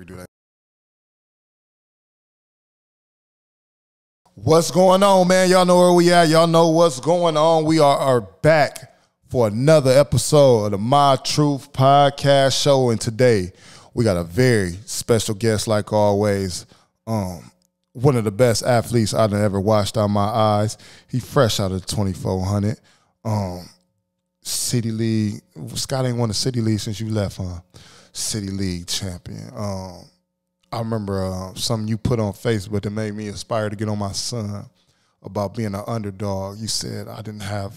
do that. What's going on, man? Y'all know where we at. Y'all know what's going on. We are back for another episode of the My Truth Podcast Show. And today, we got a very special guest like always. One of the best athletes I've ever watched out my eyes. He fresh out of 2400. City League. Scott ain't won the City League since you left, huh? City League champion. I remember something you put on Facebook that made me inspire to get on my son about being an underdog. You said I didn't have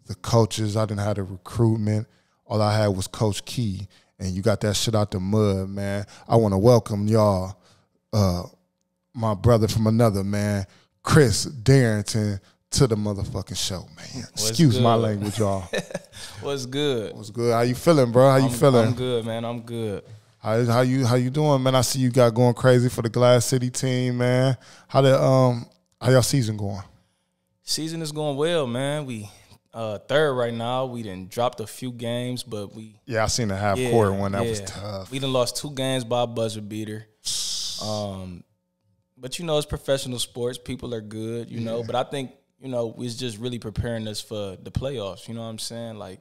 the coaches, I didn't have the recruitment. All I had was Coach Key, and you got that shit out the mud, man. I want to welcome y'all, my brother from another, man, Chris Darrington, to the motherfucking show, man. Excuse my language, y'all. What's good? What's good? How you feeling, bro? How you feeling? I'm good, man. I'm good. How you doing, man? I see you got going crazy for the Glass City team, man. How y'all season going? Season is going well, man. We third right now. We done dropped a few games, but I seen the half quarter one. That was tough. We done lost 2 games by a buzzer beater. But you know, it's professional sports. People are good, you know. But I think, you know, it's just really preparing us for the playoffs. You know what I'm saying? Like,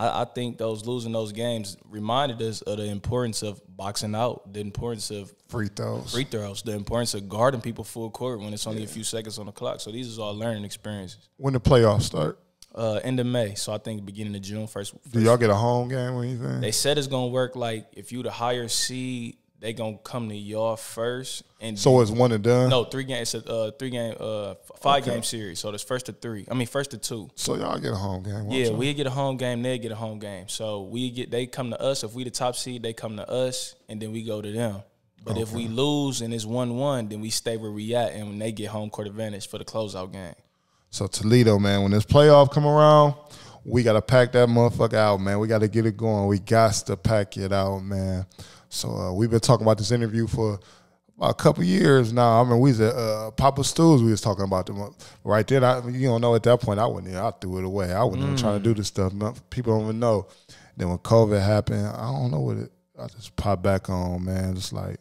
I think losing those games reminded us of the importance of boxing out, the importance of free throws, the importance of guarding people full court when it's only a few seconds on the clock. So these are all learning experiences. When the playoffs start? End of May. So I think beginning of June. First. Do y'all get a home game or anything? They said it's gonna work like if you the higher seed, they gonna come to y'all first. And so it's one and done? No, 3 games. It's a 5-game series. So there's first to 2. So y'all get a home game? Yeah, we get a home game. They get a home game. So they come to us. If we the top seed, they come to us, and then we go to them. But if we lose and it's 1-1, then we stay where we at, and when they get home court advantage for the closeout game. So Toledo, man, when this playoff come around, we got to pack that motherfucker out, man. We got to get it going. We got to pack it out, man. So we've been talking about this interview for about a couple years now. I mean, we was at Papa Stools. We was talking about them right there. You don't know at that point. I threw it away. I wasn't even trying to do this stuff. People don't even know. Then when COVID happened, I don't know what it. I just popped back on, man. Just like,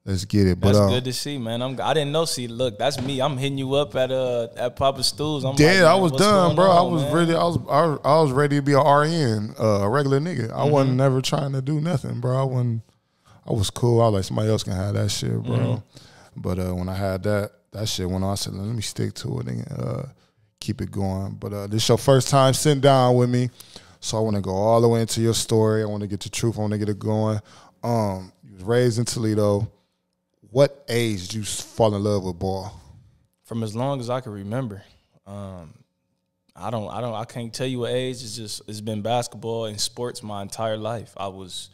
let's get it. That's good to see, man. I didn't know. See, look, that's me. I'm hitting you up at Papa Stools. I was done, bro. I was ready to be a RN, a regular nigga. I wasn't never trying to do nothing, bro. I was cool. I was like, somebody else can have that shit, bro. But when I had that shit went on, I said, let me stick to it and keep it going. But this is your first time sitting down with me, so I want to go all the way into your story. I want to get the truth. I want to get it going. You was raised in Toledo. What age did you fall in love with ball? From as long as I can remember. I can't tell you what age. It's been basketball and sports my entire life. I was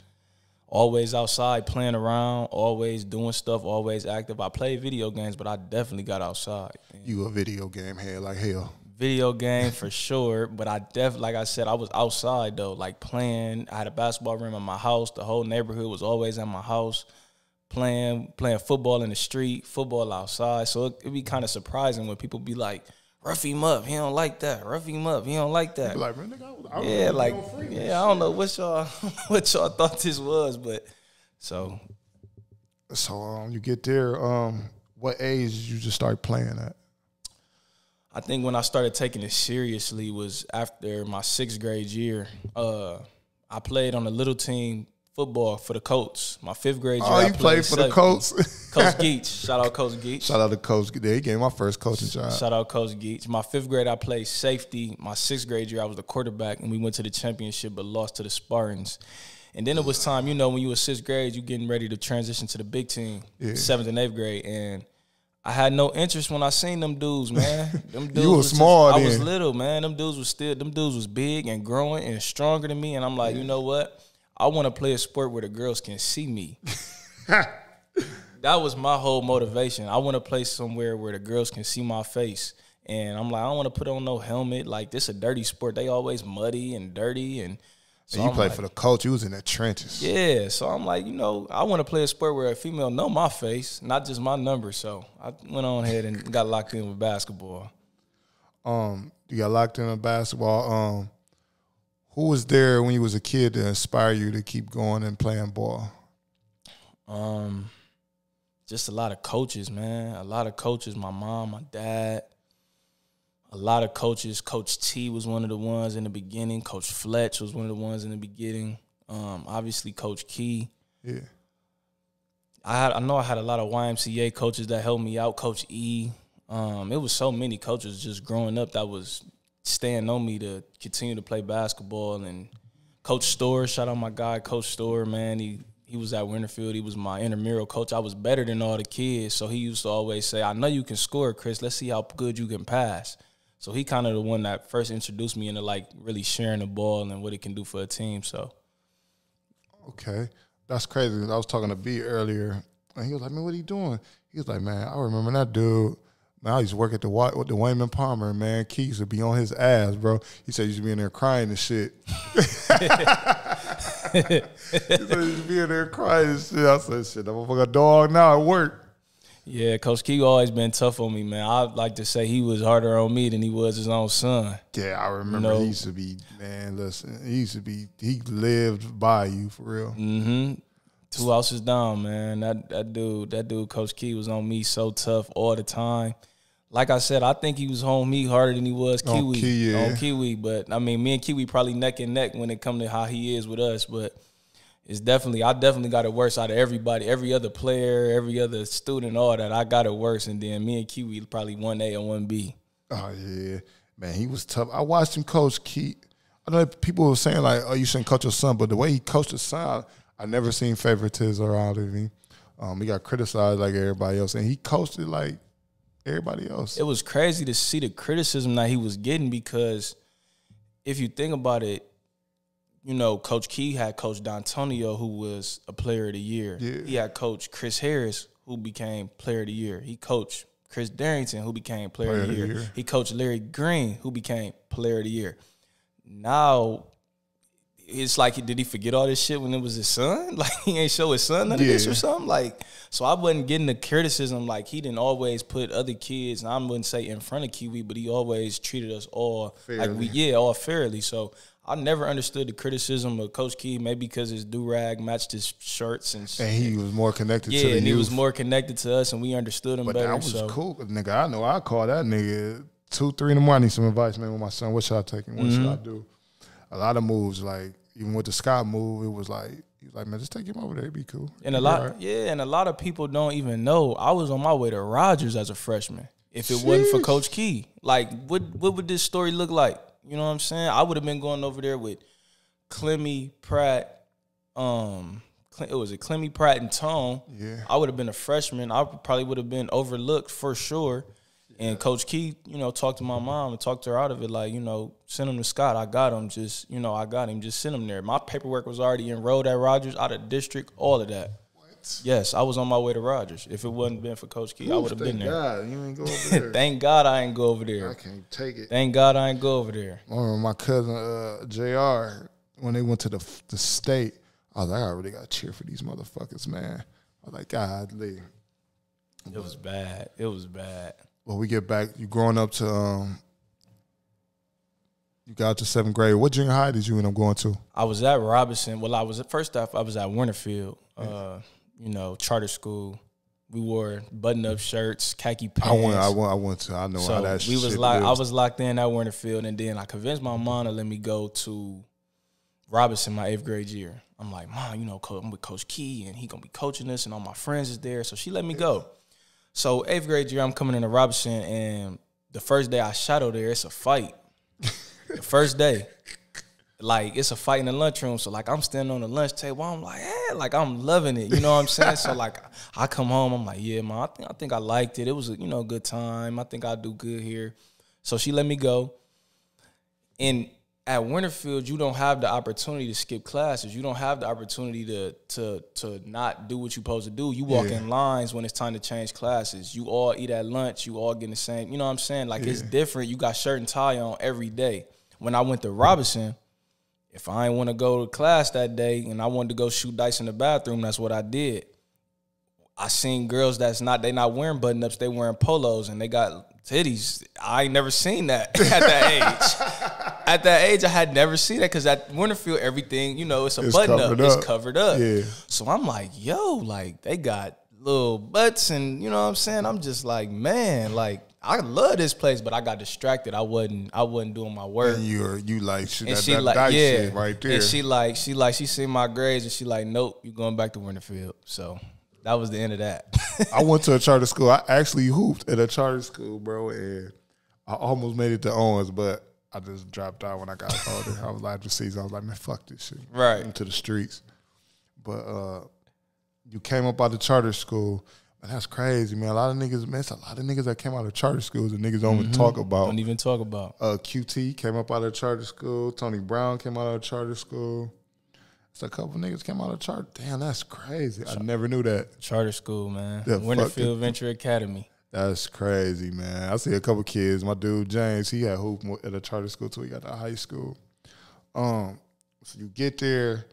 always outside playing around, always doing stuff, always active. I played video games, but I definitely got outside. You a video game head like hell. Video game for sure, but like I said, I was outside though, like playing. I had a basketball rim in my house. The whole neighborhood was always at my house. Playing football in the street, football outside. So it'd be kind of surprising when people be like, rough him up, he don't like that. Rough him up, he don't like that. Like, man, nigga, I don't know what y'all thought this was, but so you get there. What age did you just start playing at? I think when I started taking it seriously was after my 6th grade year. I played on a little team. Football for the Colts. My 5th grade year. Oh, you played for the Colts? Coach Geach. Shout out Coach Geach. Shout out to Coach Geach. He gave my first coaching job. Shout out Coach Geach. My 5th grade, I played safety. My 6th grade year, I was the quarterback, and we went to the championship but lost to the Spartans. And then it was time, you know, when you were 6th grade, you getting ready to transition to the big team, 7th and 8th grade. And I had no interest when I seen them dudes, man. Them dudes you was small then. I was little, man. Them dudes was big and growing and stronger than me. And I'm like, you know what? I want to play a sport where the girls can see me. That was my whole motivation. I want to play somewhere where the girls can see my face. And I'm like, I don't want to put on no helmet. Like, this a dirty sport. They always muddy and dirty. And so you played for the Colts. You was in the trenches. Yeah. So I'm like, you know, I want to play a sport where a female know my face, not just my number. So I went on ahead and got locked in with basketball. You got locked in with basketball. Who was there when you was a kid to inspire you to keep going and playing ball? Just a lot of coaches, man. A lot of coaches. My mom, my dad. A lot of coaches. Coach T was one of the ones in the beginning. Coach Fletch was one of the ones in the beginning. Obviously, Coach Key. Yeah. I know I had a lot of YMCA coaches that helped me out. Coach E. It was so many coaches just growing up that was staying on me to continue to play basketball. And Coach Storr, shout out my guy, Coach Storr, man. He was at Winterfield. He was my intramural coach. I was better than all the kids, so he used to always say, I know you can score, Chris. Let's see how good you can pass. So he kind of the one that first introduced me into, like, really sharing the ball and what it can do for a team. So, okay. That's crazy. I was talking to B earlier, and he was like, man, what are you doing? He was like, man, I remember that dude. Man, I used to work at the Wayman Palmer, man. Key used to be on his ass, bro. He said he used to be in there crying and shit. He said he used to be in there crying and shit. I said, shit, that motherfucker dog now at work. Yeah, Coach Key always been tough on me, man. I like to say he was harder on me than he was his own son. Yeah, I remember he used to be, man, listen, he lived by you for real. Mm-hmm. 2 houses down, man. That dude, Coach Key, was on me so tough all the time. Like I said, I think he was on me harder than he was Kiwi. On Kiwi. But, I mean, me and Kiwi probably neck and neck when it comes to how he is with us. But I definitely got it worse out of everybody, every other player, every other student, all that. I got it worse. And then me and Kiwi probably 1A and 1B. Oh, yeah. Man, he was tough. I watched him coach Key. I know people were saying, like, oh, you shouldn't coach your son. But the way he coached his son, I never seen favoritism around him. He got criticized like everybody else. And he coached it like everybody else. It was crazy to see the criticism that he was getting, because if you think about it, you know, Coach Key had Coach D'Antonio, who was a player of the year. Yeah. He had Coach Chris Harris, who became player of the year. He coached Chris Darrington, who became player of the year. He coached Larry Green, who became player of the year. Now, it's like, did he forget all this shit when it was his son? Like, he ain't show his son none of this or something? Like, so I wasn't getting the criticism. Like, he didn't always put other kids, and I wouldn't say in front of Kiwi, but he always treated us all fairly. Like all fairly. So I never understood the criticism of Coach Key, maybe because his do-rag matched his shirts. And he was more connected to the and youth. he was more connected to us, and we understood him better. But that was cool. Nigga, I know I call that nigga 2, 3 in the morning. I need some advice, man, with my son. What should I take him? What should I do? A lot of moves, like, even with the Scott move, it was like, he was like, man, just take him over there. It'd be cool. And a lot of people don't even know I was on my way to Rogers as a freshman. If it wasn't for Coach Key, like, what would this story look like? You know what I'm saying? I would have been going over there with Clemmy, Pratt, Clemmy, Pratt, and Tone. Yeah. I would have been a freshman. I probably would have been overlooked for sure. And Coach Key, you know, talked to my mom and talked her out of it, like, you know, send him to Scott. I got him. Just send him there. My paperwork was already enrolled at Rogers, out of district, all of that. What? Yes, I was on my way to Rogers. If it wasn't been for Coach Key, I would have been there. Thank God you ain't go over there. Thank God I ain't go over there. I can't take it. Thank God I ain't go over there. I remember my cousin, JR, when they went to the state, I was like, I really got to cheer for these motherfuckers, man. I was like, God, Lee. It was bad. It was bad. Well, we get back. You growing up to, you got to 7th grade. What junior high did you end up going to? I was at Robinson. Well, I was at Winterfield, you know, charter school. We wore button-up shirts, khaki pants. I went to. I know how that shit lives. I was locked in at Winterfield, and then I convinced my mom to let me go to Robinson my 8th grade year. I'm like, Mom, you know, I'm with Coach Key, and he gonna be coaching us, and all my friends is there. So she let me go. So 8th grade year, I'm coming into Robinson, and the first day I shadowed there, it's a fight. The first day. Like, it's a fight in the lunchroom. So, like, I'm standing on the lunch table. I'm like, like, I'm loving it. You know what I'm saying? So, like, I come home. I'm like, yeah, Mom, I think I liked it. It was a, you know, good time. I think I'll do good here. So she let me go. And at Winterfield, you don't have the opportunity to skip classes. You don't have the opportunity to not do what you're supposed to do. You walk in lines when it's time to change classes. You all eat at lunch. You all get the same. You know what I'm saying? Like, it's different. You got shirt and tie on every day. When I went to Robinson, if I didn't want to go to class that day and I wanted to go shoot dice in the bathroom, that's what I did. I seen girls they not wearing button-ups, they wearing polos, and they got titties. I ain't never seen that at that age. At that age, I had never seen that because at Winterfield, everything, it's a button up. It's covered up. Yeah. So I'm like, yo, like they got little butts and you know what I'm saying? I'm just like, man, like I love this place, but I got distracted. I wasn't doing my work. And you like shit, and that, she that like, dice yeah. shit right there. And she seen my grades and she like, nope, you going back to Winterfield. So that was the end of that. I went to a charter school. I actually hooped at a charter school, bro, and I almost made it to Owens, but I just dropped out when I got older. I was like, after season, I was like, man, fuck this shit. Right. Into the streets. But you came up out of charter school. Man, that's crazy, man. A lot of niggas that came out of charter schools and niggas don't even talk about. Don't even talk about. QT came up out of charter school. Tony Brown came out of charter school. It's a couple niggas came out of charter. Damn, that's crazy. I never knew that. Charter school, man. Yeah, Winterfield Venture Academy. That's crazy, man. I see a couple kids. My dude James, he had hoop at a charter school till he got to high school. So you get there.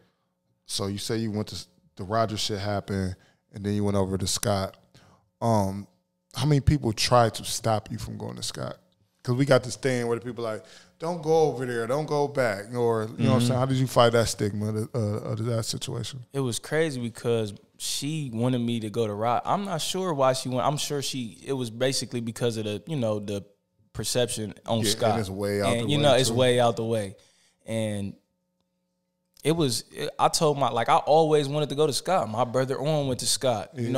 So you say you went to the Rogers shit happened, and then you went over to Scott. How many people tried to stop you from going to Scott? Because we got this thing where the people like, don't go over there, don't go back, or you know what I'm saying. How did you fight that stigma of that situation? It was crazy because she wanted me to go to Rogers. I'm not sure why she went. I'm sure it was basically because of the perception on Scott. And it's way out the way. It's way out the way. And I told I always wanted to go to Scott. My brother Owen went to Scott. Yeah.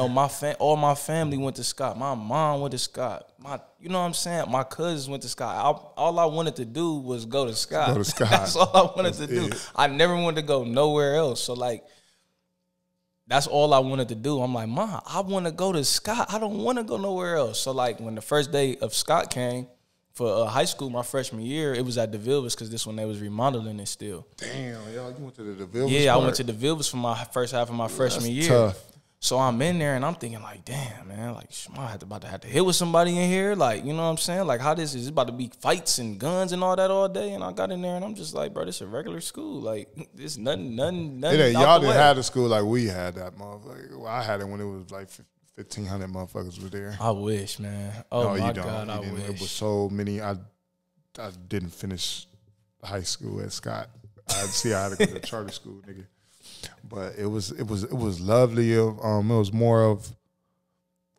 All my family went to Scott. My mom went to Scott. You know what I'm saying? My cousins went to Scott. All I wanted to do was go to Scott. Go to Scott. That's all I wanted to do. I never wanted to go nowhere else. So that's all I wanted to do. I'm like, Mom, I want to go to Scott. I don't want to go nowhere else. So when the first day of Scott came, for high school, my freshman year, it was at DeVilbiss because this one they was remodeling it still. Damn, y'all, you went to the DeVilbiss? Yeah, I went to DeVilbiss for my first half of my freshman year. Tough. So I'm in there and I'm thinking like, damn, man, I about to have to hit with somebody in here, you know what I'm saying? How this is about to be fights and guns and all that all day. And I got in there and I'm just like, bro, this is a regular school. This nothing. Y'all didn't have a school like we had that motherfucker. Well, I had it when it was 1,500 motherfuckers were there. I wish, man. Oh, no, my God, I wish. It was so many. I didn't finish high school at Scott. I had to go to charter school, nigga. But it was lovely. It was more of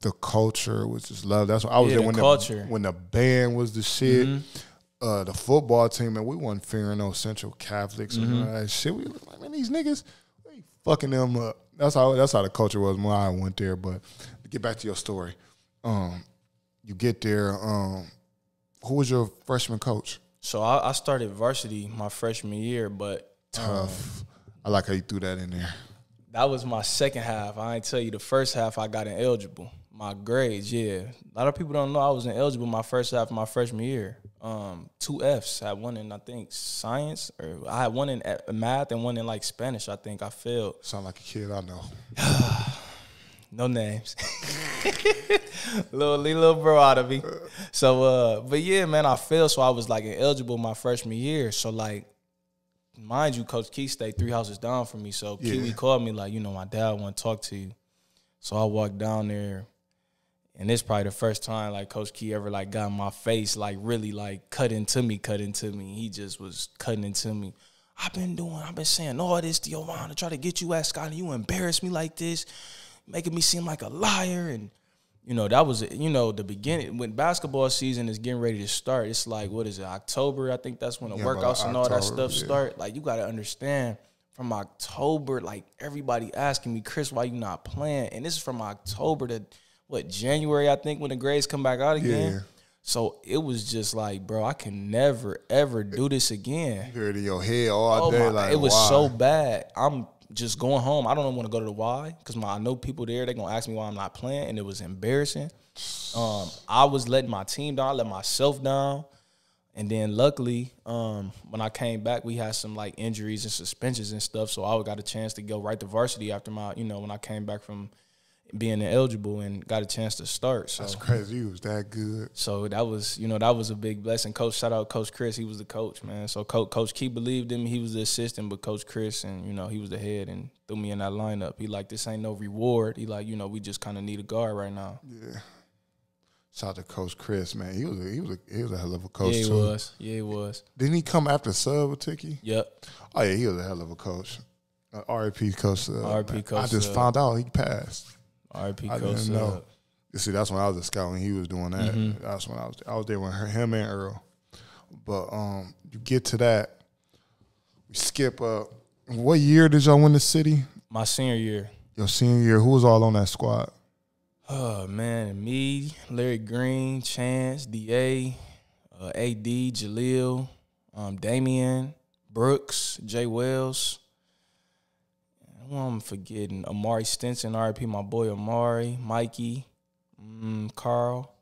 the culture, which is love. That's what I was there when the band was the shit. Mm-hmm. The football team, and we wasn't fearing no Central Catholics and all that shit. We was like, man, these niggas, they fucking them up. That's how the culture was when I went there. But to get back to your story, you get there. Who was your freshman coach? So I started varsity my freshman year, but tough. I like how you threw that in there. That was my second half. I ain't tell you the first half I got ineligible. My grades, yeah. A lot of people don't know I was ineligible my first half of my freshman year. 2 Fs. I had one in, I think, science. Or I had one in math and one in, Spanish, I think. I failed. Sound like a kid I know. No names. little bro out of me. So, but yeah, man, I failed. So I was, ineligible my freshman year. So, mind you, Coach Key stayed 3 houses down from me. So Kiwi called me my dad want to talk to you. So I walked down there. And it's probably the first time, Coach Key ever, got in my face, really, cut into me. He just was cutting into me. I've been saying all this to your mom to try to get you at Scott, and you embarrass me like this, making me seem like a liar. And, that was, the beginning. When basketball season is getting ready to start, it's what is it, October? I think that's when the workouts and all that stuff start. You got to understand, from October, everybody asking me, Chris, why you not playing? And this is from October to January, I think, when the grades come back out again. Yeah. So it was just bro, I can never, ever do this again. You heard it in your head all day. It was so bad. I'm just going home. I don't want to go to the Y because I know people there. They're going to ask me why I'm not playing, and it was embarrassing. I was letting my team down. I let myself down. And then luckily, when I came back, we had some injuries and suspensions and stuff. So I got a chance to go right to varsity after my, when I came back from being ineligible and got a chance to start. So that's crazy. You was that good. So that was, that was a big blessing. Shout out Coach Chris. He was the coach, man. So Coach Key believed in me. He was the assistant, but Coach Chris, and, he was the head and threw me in that lineup. He this ain't no reward. He we just kind of need a guard right now. Yeah. Shout out to Coach Chris, man. He was a hell of a coach Yeah, he too. was. Yeah, he was. Didn't he come after Sub with Tiki? Yep. Oh yeah, he was a hell of a coach. R.I.P. Coach Sub. R.I.P. Coach I just Sub. found out he passed. R.I.P. I Coach didn't know. Sub. You see, that's when I was a scout when he was doing that. Mm-hmm. That's when I was there with him and Earl. But you get to that, we skip up. What year did y'all win the city? My senior year. Your senior year. Who was all on that squad? Oh, man. Me, Larry Green, Chance, D.A., A.D., Jaleel, Damian, Brooks, Jay Wells. Who I'm forgetting? Amari Stinson, R.I.P. my boy Amari, Mikey, Carl.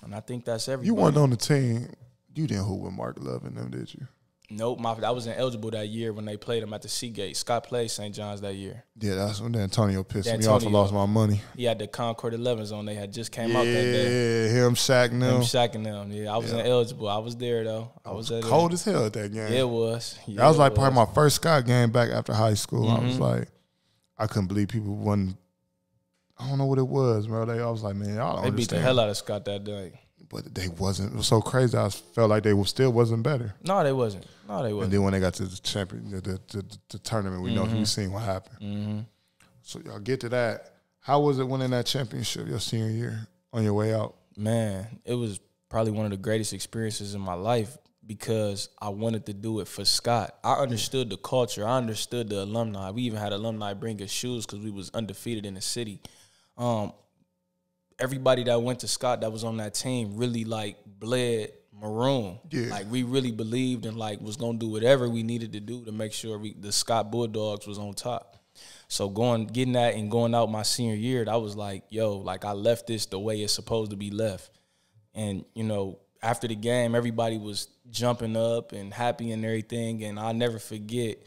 And I think that's everybody. You weren't on the team. You didn't hoop with Mark Love and them, did you? Nope, I wasn't eligible that year when they played him at the Seagate. Scott played St. John's that year. Yeah, that's when Antonio pissed me D'Antonio. off and lost my money. He had the Concord 11s on. They had just came out that day. Yeah, him, Shaq, and them. Him, Shaq, and them. Yeah, I wasn't eligible. I was there, though. I was at cold as hell at that game. Yeah, it was. Yeah, that was like probably my first Scott game back after high school. Mm-hmm. I was like, I couldn't believe people wasn't. I don't know what it was, bro. I was like, man, y'all don't They beat the understand. hell out of Scott that day. But they wasn't. It was so crazy. I felt like they still wasn't better. No, they wasn't. And then when they got to the champion, the tournament, we know we seen what happened. Mm-hmm. So y'all get to that. How was it winning that championship your senior year on your way out? Man, it was probably one of the greatest experiences in my life because I wanted to do it for Scott. I understood the culture. I understood the alumni. We even had alumni bring us shoes because we was undefeated in the city. Everybody that went to Scott that was on that team really like bled maroon. Yeah. Like we really believed and like was gonna do whatever we needed to do to make sure the Scott Bulldogs was on top. So getting that and going out my senior year, I was like, yo, like I left this the way it's supposed to be left. And, you know, after the game, everybody was jumping up and happy and everything. And I'll never forget,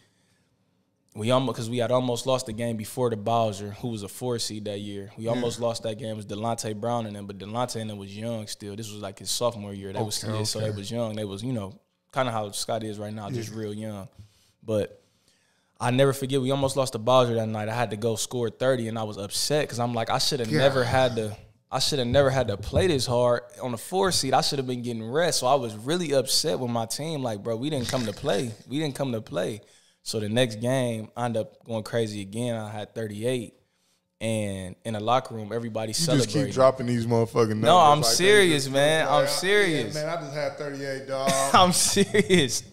because we had almost lost the game before the Bowser, who was a 4 seed that year. We almost lost that game. It was Delonte Brown and them, but Delonte and them was young still. This was like his sophomore year. They was so they was young. They was, you know, kind of how Scott is right now, just real young. But I never forget, we almost lost the Bowser that night. I had to go score 30, and I was upset because I'm like, I should have never had to play this hard on the 4 seed. I should have been getting rest. So I was really upset with my team. Like, bro, we didn't come to play. We didn't come to play. So the next game, I ended up going crazy again. I had 38. And in the locker room, everybody celebrated. You just keep dropping these motherfucking numbers. No, I'm like serious, man. I'm serious. Yeah, man, I just had 38, dog. I'm serious.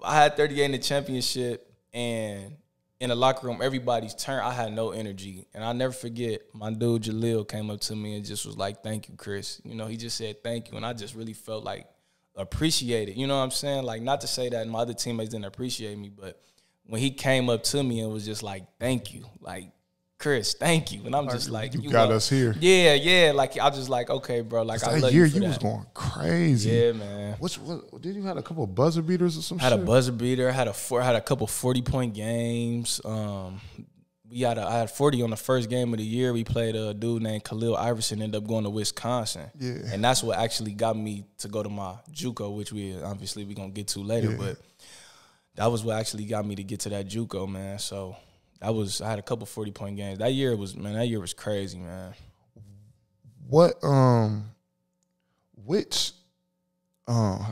I had 38 in the championship, and in the locker room, everybody's turn. I had no energy. And I'll never forget, my dude Jaleel came up to me and just was like, thank you, Chris. You know, he just said thank you, and I just really felt like appreciated. You know what I'm saying? Like, not to say that my other teammates didn't appreciate me, but when he came up to me and was just like, thank you, like, Chris, thank you. And I'm just like, you got us here. Yeah. Like, I just like, okay, bro. Like, I love that year you for you that. was going crazy. Yeah, man. What did you have a couple of buzzer beaters or some shit? Had a buzzer beater. Had a couple 40-point games. I had 40 on the first game of the year. We played a dude named Khalil Iverson. Ended up going to Wisconsin. Yeah. And that's what actually got me to go to my JUCO, which we gonna get to later. Yeah. But that was what actually got me to get to that JUCO, man. So I had a couple 40-point games. That year was crazy, man. What how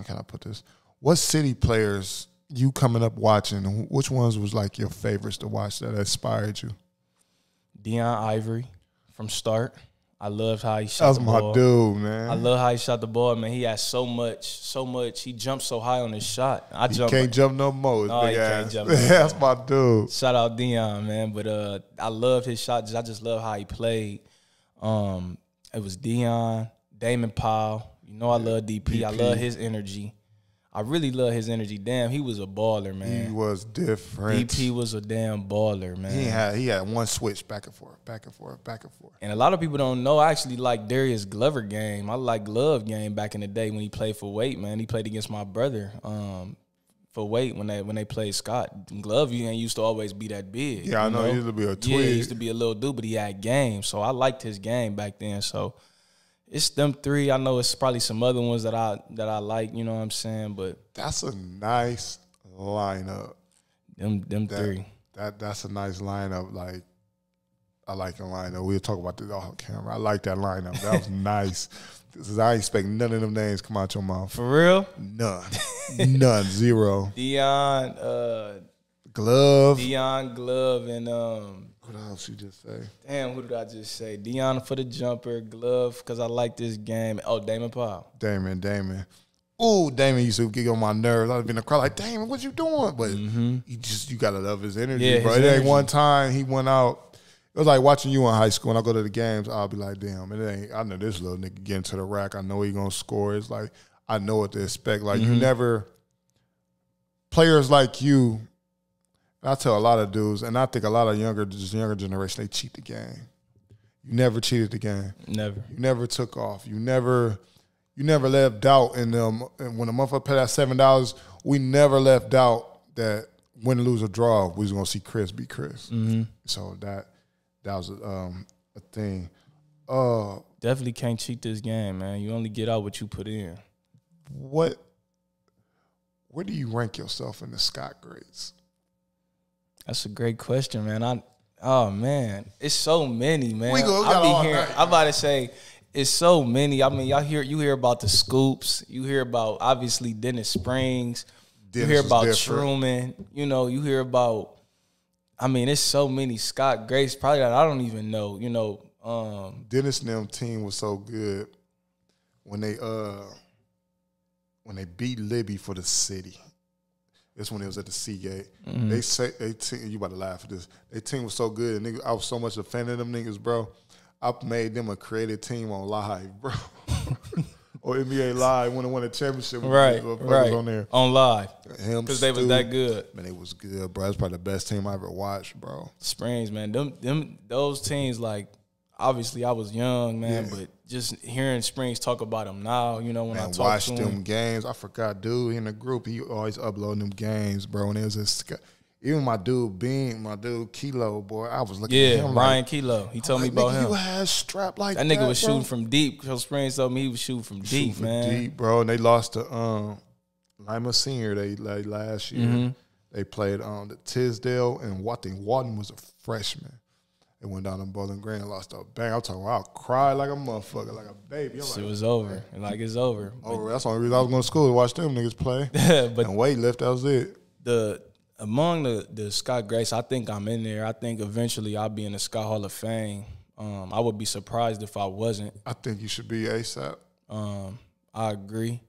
can I put this? What city players you coming up watching, which ones was like your favorites to watch that inspired you? Deion Ivory from start. I loved how he shot the ball. That was my dude, man. I love how he shot the ball, man. He had so much. He jumped so high on his shot. He can't jump no more. No, he can't jump no more. That's my dude. Shout out Deion, man. But I loved his shot. I just love how he played. It was Deion, Damon Powell. You know I love DP. I love his energy. I really love his energy. Damn, he was a baller, man. He was different. DP was a damn baller, man. He had one switch back and forth. And a lot of people don't know, I actually like Darius Glover game. I like Glove game back in the day when he played for Wait, man. He played against my brother for Wait when they played Scott. Glove, he ain't used to always be that big. Yeah, I know. He used to be a twig. Yeah, he used to be a little dude, but he had game. So I liked his game back then. So it's them three. I know it's probably some other ones that I like, you know what I'm saying? But that's a nice lineup. Them three. That's a nice lineup. Like, I like the lineup. We'll talk about this off camera. I like that lineup. That was nice. Because I ain't expect none of them names come out your mouth. For real? None. None. Zero. Dion Glove. Dion Glove and What else you just say? damn, who did I just say? Dion for the jumper, Glove because I like this game. Oh, Damon Powell. Damon. Ooh, Damon used to get on my nerves. I'd be in the crowd like, Damon, what you doing? But you gotta love his energy, Yeah, bro. his It ain't energy. one time he went out. It was like watching you in high school. When I go to the games, I'll be like, damn, it ain't. I know this little nigga get into the rack. I know he gonna score. It's like I know what to expect. Like you never players like you. I tell a lot of dudes, and I think a lot of younger generation, they cheat the game. You never cheated the game. Never. You never took off. You never left doubt in them. And when a motherfucker paid that $7, we never left doubt that win, lose, or draw, we was gonna see Chris be Chris. So that was a thing. Definitely can't cheat this game, man. You only get out what you put in. Where do you rank yourself in the Scott grades? That's a great question, man. Oh man, it's so many, man. We got all night. I'm about to say it's so many. I mean, you hear about the Scoops, you hear about obviously Dennis Springs, you hear about Truman, you hear about. I mean, it's so many. Scott Grace, probably that I don't even know. Dennis and them team was so good when they beat Libby for the city. That's when it was at the Seagate. They say you about to laugh at this. Their team was so good, and I was so much a fan of them niggas, bro. I made them a creative team on Live, bro. Or NBA Live when they won a championship. Right. On there. On Live. Because they was that good. Man, they was good, bro. That's probably the best team I ever watched, bro. Springs, man. Those teams, like, obviously I was young, man, but just hearing Springs talk about them now, when I talk watch to them him. games. I forgot, dude, in the group, he always uploading them games, bro. And it was even my dude Bean, my dude Kilo, boy, I was looking at him Ryan like, Kilo. He told me about him. You had strap like that, nigga was bro. shooting from deep. Coach Springs told me he was shooting from deep, man. Deep, bro. And they lost to Lima Senior last year. They played the Tisdale, and I think Walton was a freshman. They went down to Bowling Green and lost a bang. I'm talking about, I cried like a motherfucker, like a baby. It was over. And like it's over. That's the only reason I was going to school to watch them niggas play. But and weightlift, that was it. Among the Scott Grace, I think I'm in there. I think eventually I'll be in the Scott Hall of Fame. I would be surprised if I wasn't. I think you should be ASAP. I agree.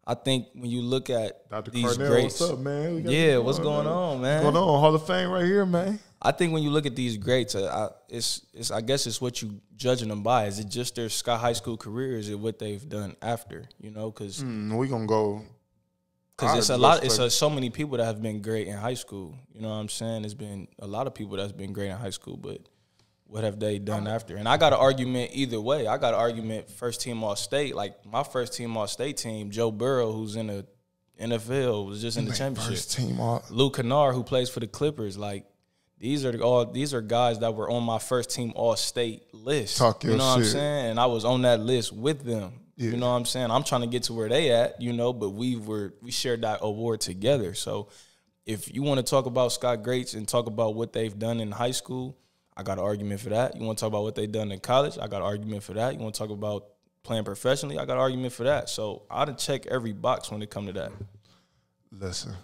I think when you look at Dr. these Carnell, greats, what's up, man? What's going on, man? What's going on? Hall of Fame right here, man. I think when you look at these greats, I guess it's what you judging them by. Is it just their Scott High School career? Or is it what they've done after? Because we gonna go. Because it's a lot. It's so many people that have been great in high school. You know what I'm saying? There's been a lot of people that's been great in high school, but what have they done after? And I got an argument either way. I got an argument first team All-State. Like my first team All-State team, Joe Burrow, who's in the NFL, was just in the championship. First team Luke Kennard, who plays for the Clippers, like these are guys that were on my first team All-State list. Talk your you know what I'm shit. saying? And I was on that list with them. Yeah. You know what I'm saying? I'm trying to get to where they at, but we shared that award together. So if you want to talk about Scott Grates and talk about what they've done in high school, I got an argument for that. You want to talk about what they've done in college? I got an argument for that. You want to talk about playing professionally? I got an argument for that. So I'd check every box when it come to that. Listen,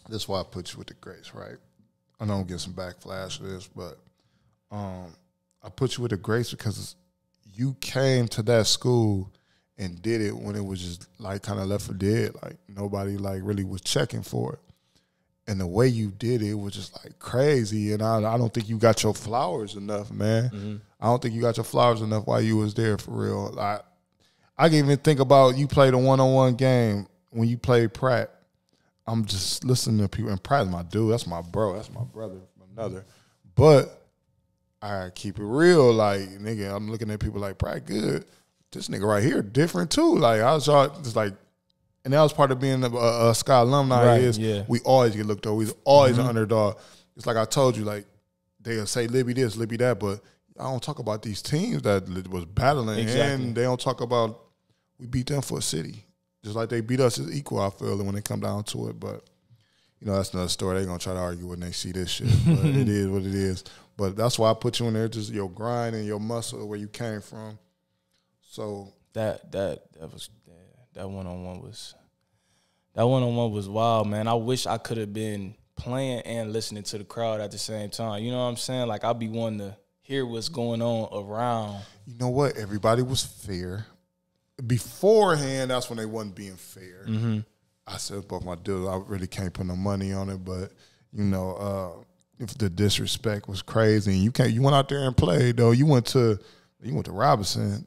this is why I put you with the Grates, right? I know I'm getting some backlash to this, but I put you with the Grates because you came to that school and did it when it was just like kind of left for dead. Like nobody like really was checking for it. And the way you did it was just like crazy. And I don't think you got your flowers enough, man. Mm-hmm. I don't think you got your flowers enough while you was there for real. I can even think about you played a one-on-one game when you played Pratt. I'm just listening to people. And Pratt's my dude. That's my bro. That's my brother from another. But I keep it real. Like, nigga, I'm looking at people like, Pratt good. This nigga right here different too. Like, I was just like, and that was part of being a Scott alumni right, we always get looked over. We're always an underdog. It's like I told you, like, they'll say Libby this, Libby that, but I don't talk about these teams that was battling. Exactly. And they don't talk about we beat them for a city. Just like they beat us as equal, I feel, when it come down to it. But, you know, that's another story. They're going to try to argue when they see this shit. But it is what it is. But that's why I put you in there, just your grind and your muscle, where you came from. So that one-on-one was wild, man. I wish I could have been playing and listening to the crowd at the same time. You know what I'm saying? Like, I'd be wanting to hear what's going on around. You know what? Everybody was fair. Beforehand, that's when they wasn't being fair. Mm-hmm. I said, but my dude, I really can't put no money on it. But, you know, if the disrespect was crazy, and you went out there and played, though. You went to Robinson.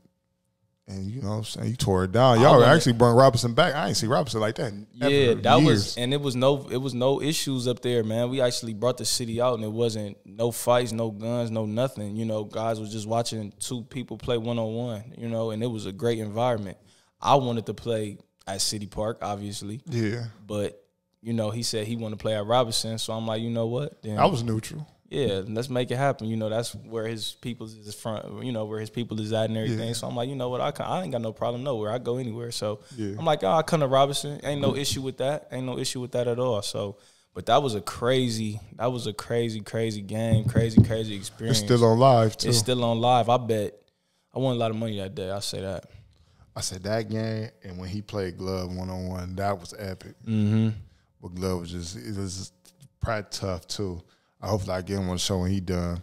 And you know what I'm saying, you tore it down. Y'all actually brought Robinson back. I ain't see Robinson like that in years. It was no issues up there, man. We actually brought the city out, and it wasn't no fights, no guns, no nothing. You know, guys was just watching two people play one-on-one, you know, and it was a great environment. I wanted to play at City Park, obviously. Yeah. But, you know, he said he wanted to play at Robinson, so I'm like, you know what? Then I was neutral. Yeah, let's make it happen. You know, that's where his people is from. You know, where his people is at and everything. Yeah. So I'm like, you know what? I ain't got no problem nowhere. I go anywhere. So I'm like, I come to Robinson. Ain't no issue with that. Ain't no issue with that at all. So, but that was a crazy game, crazy experience. It's still on live too. It's still on live. I bet I won a lot of money that day. I say that. I said that game, and when he played Glove 1-on-1, that was epic. Mm-hmm. But Glove was just probably tough too. I hope I get him on the show when he done.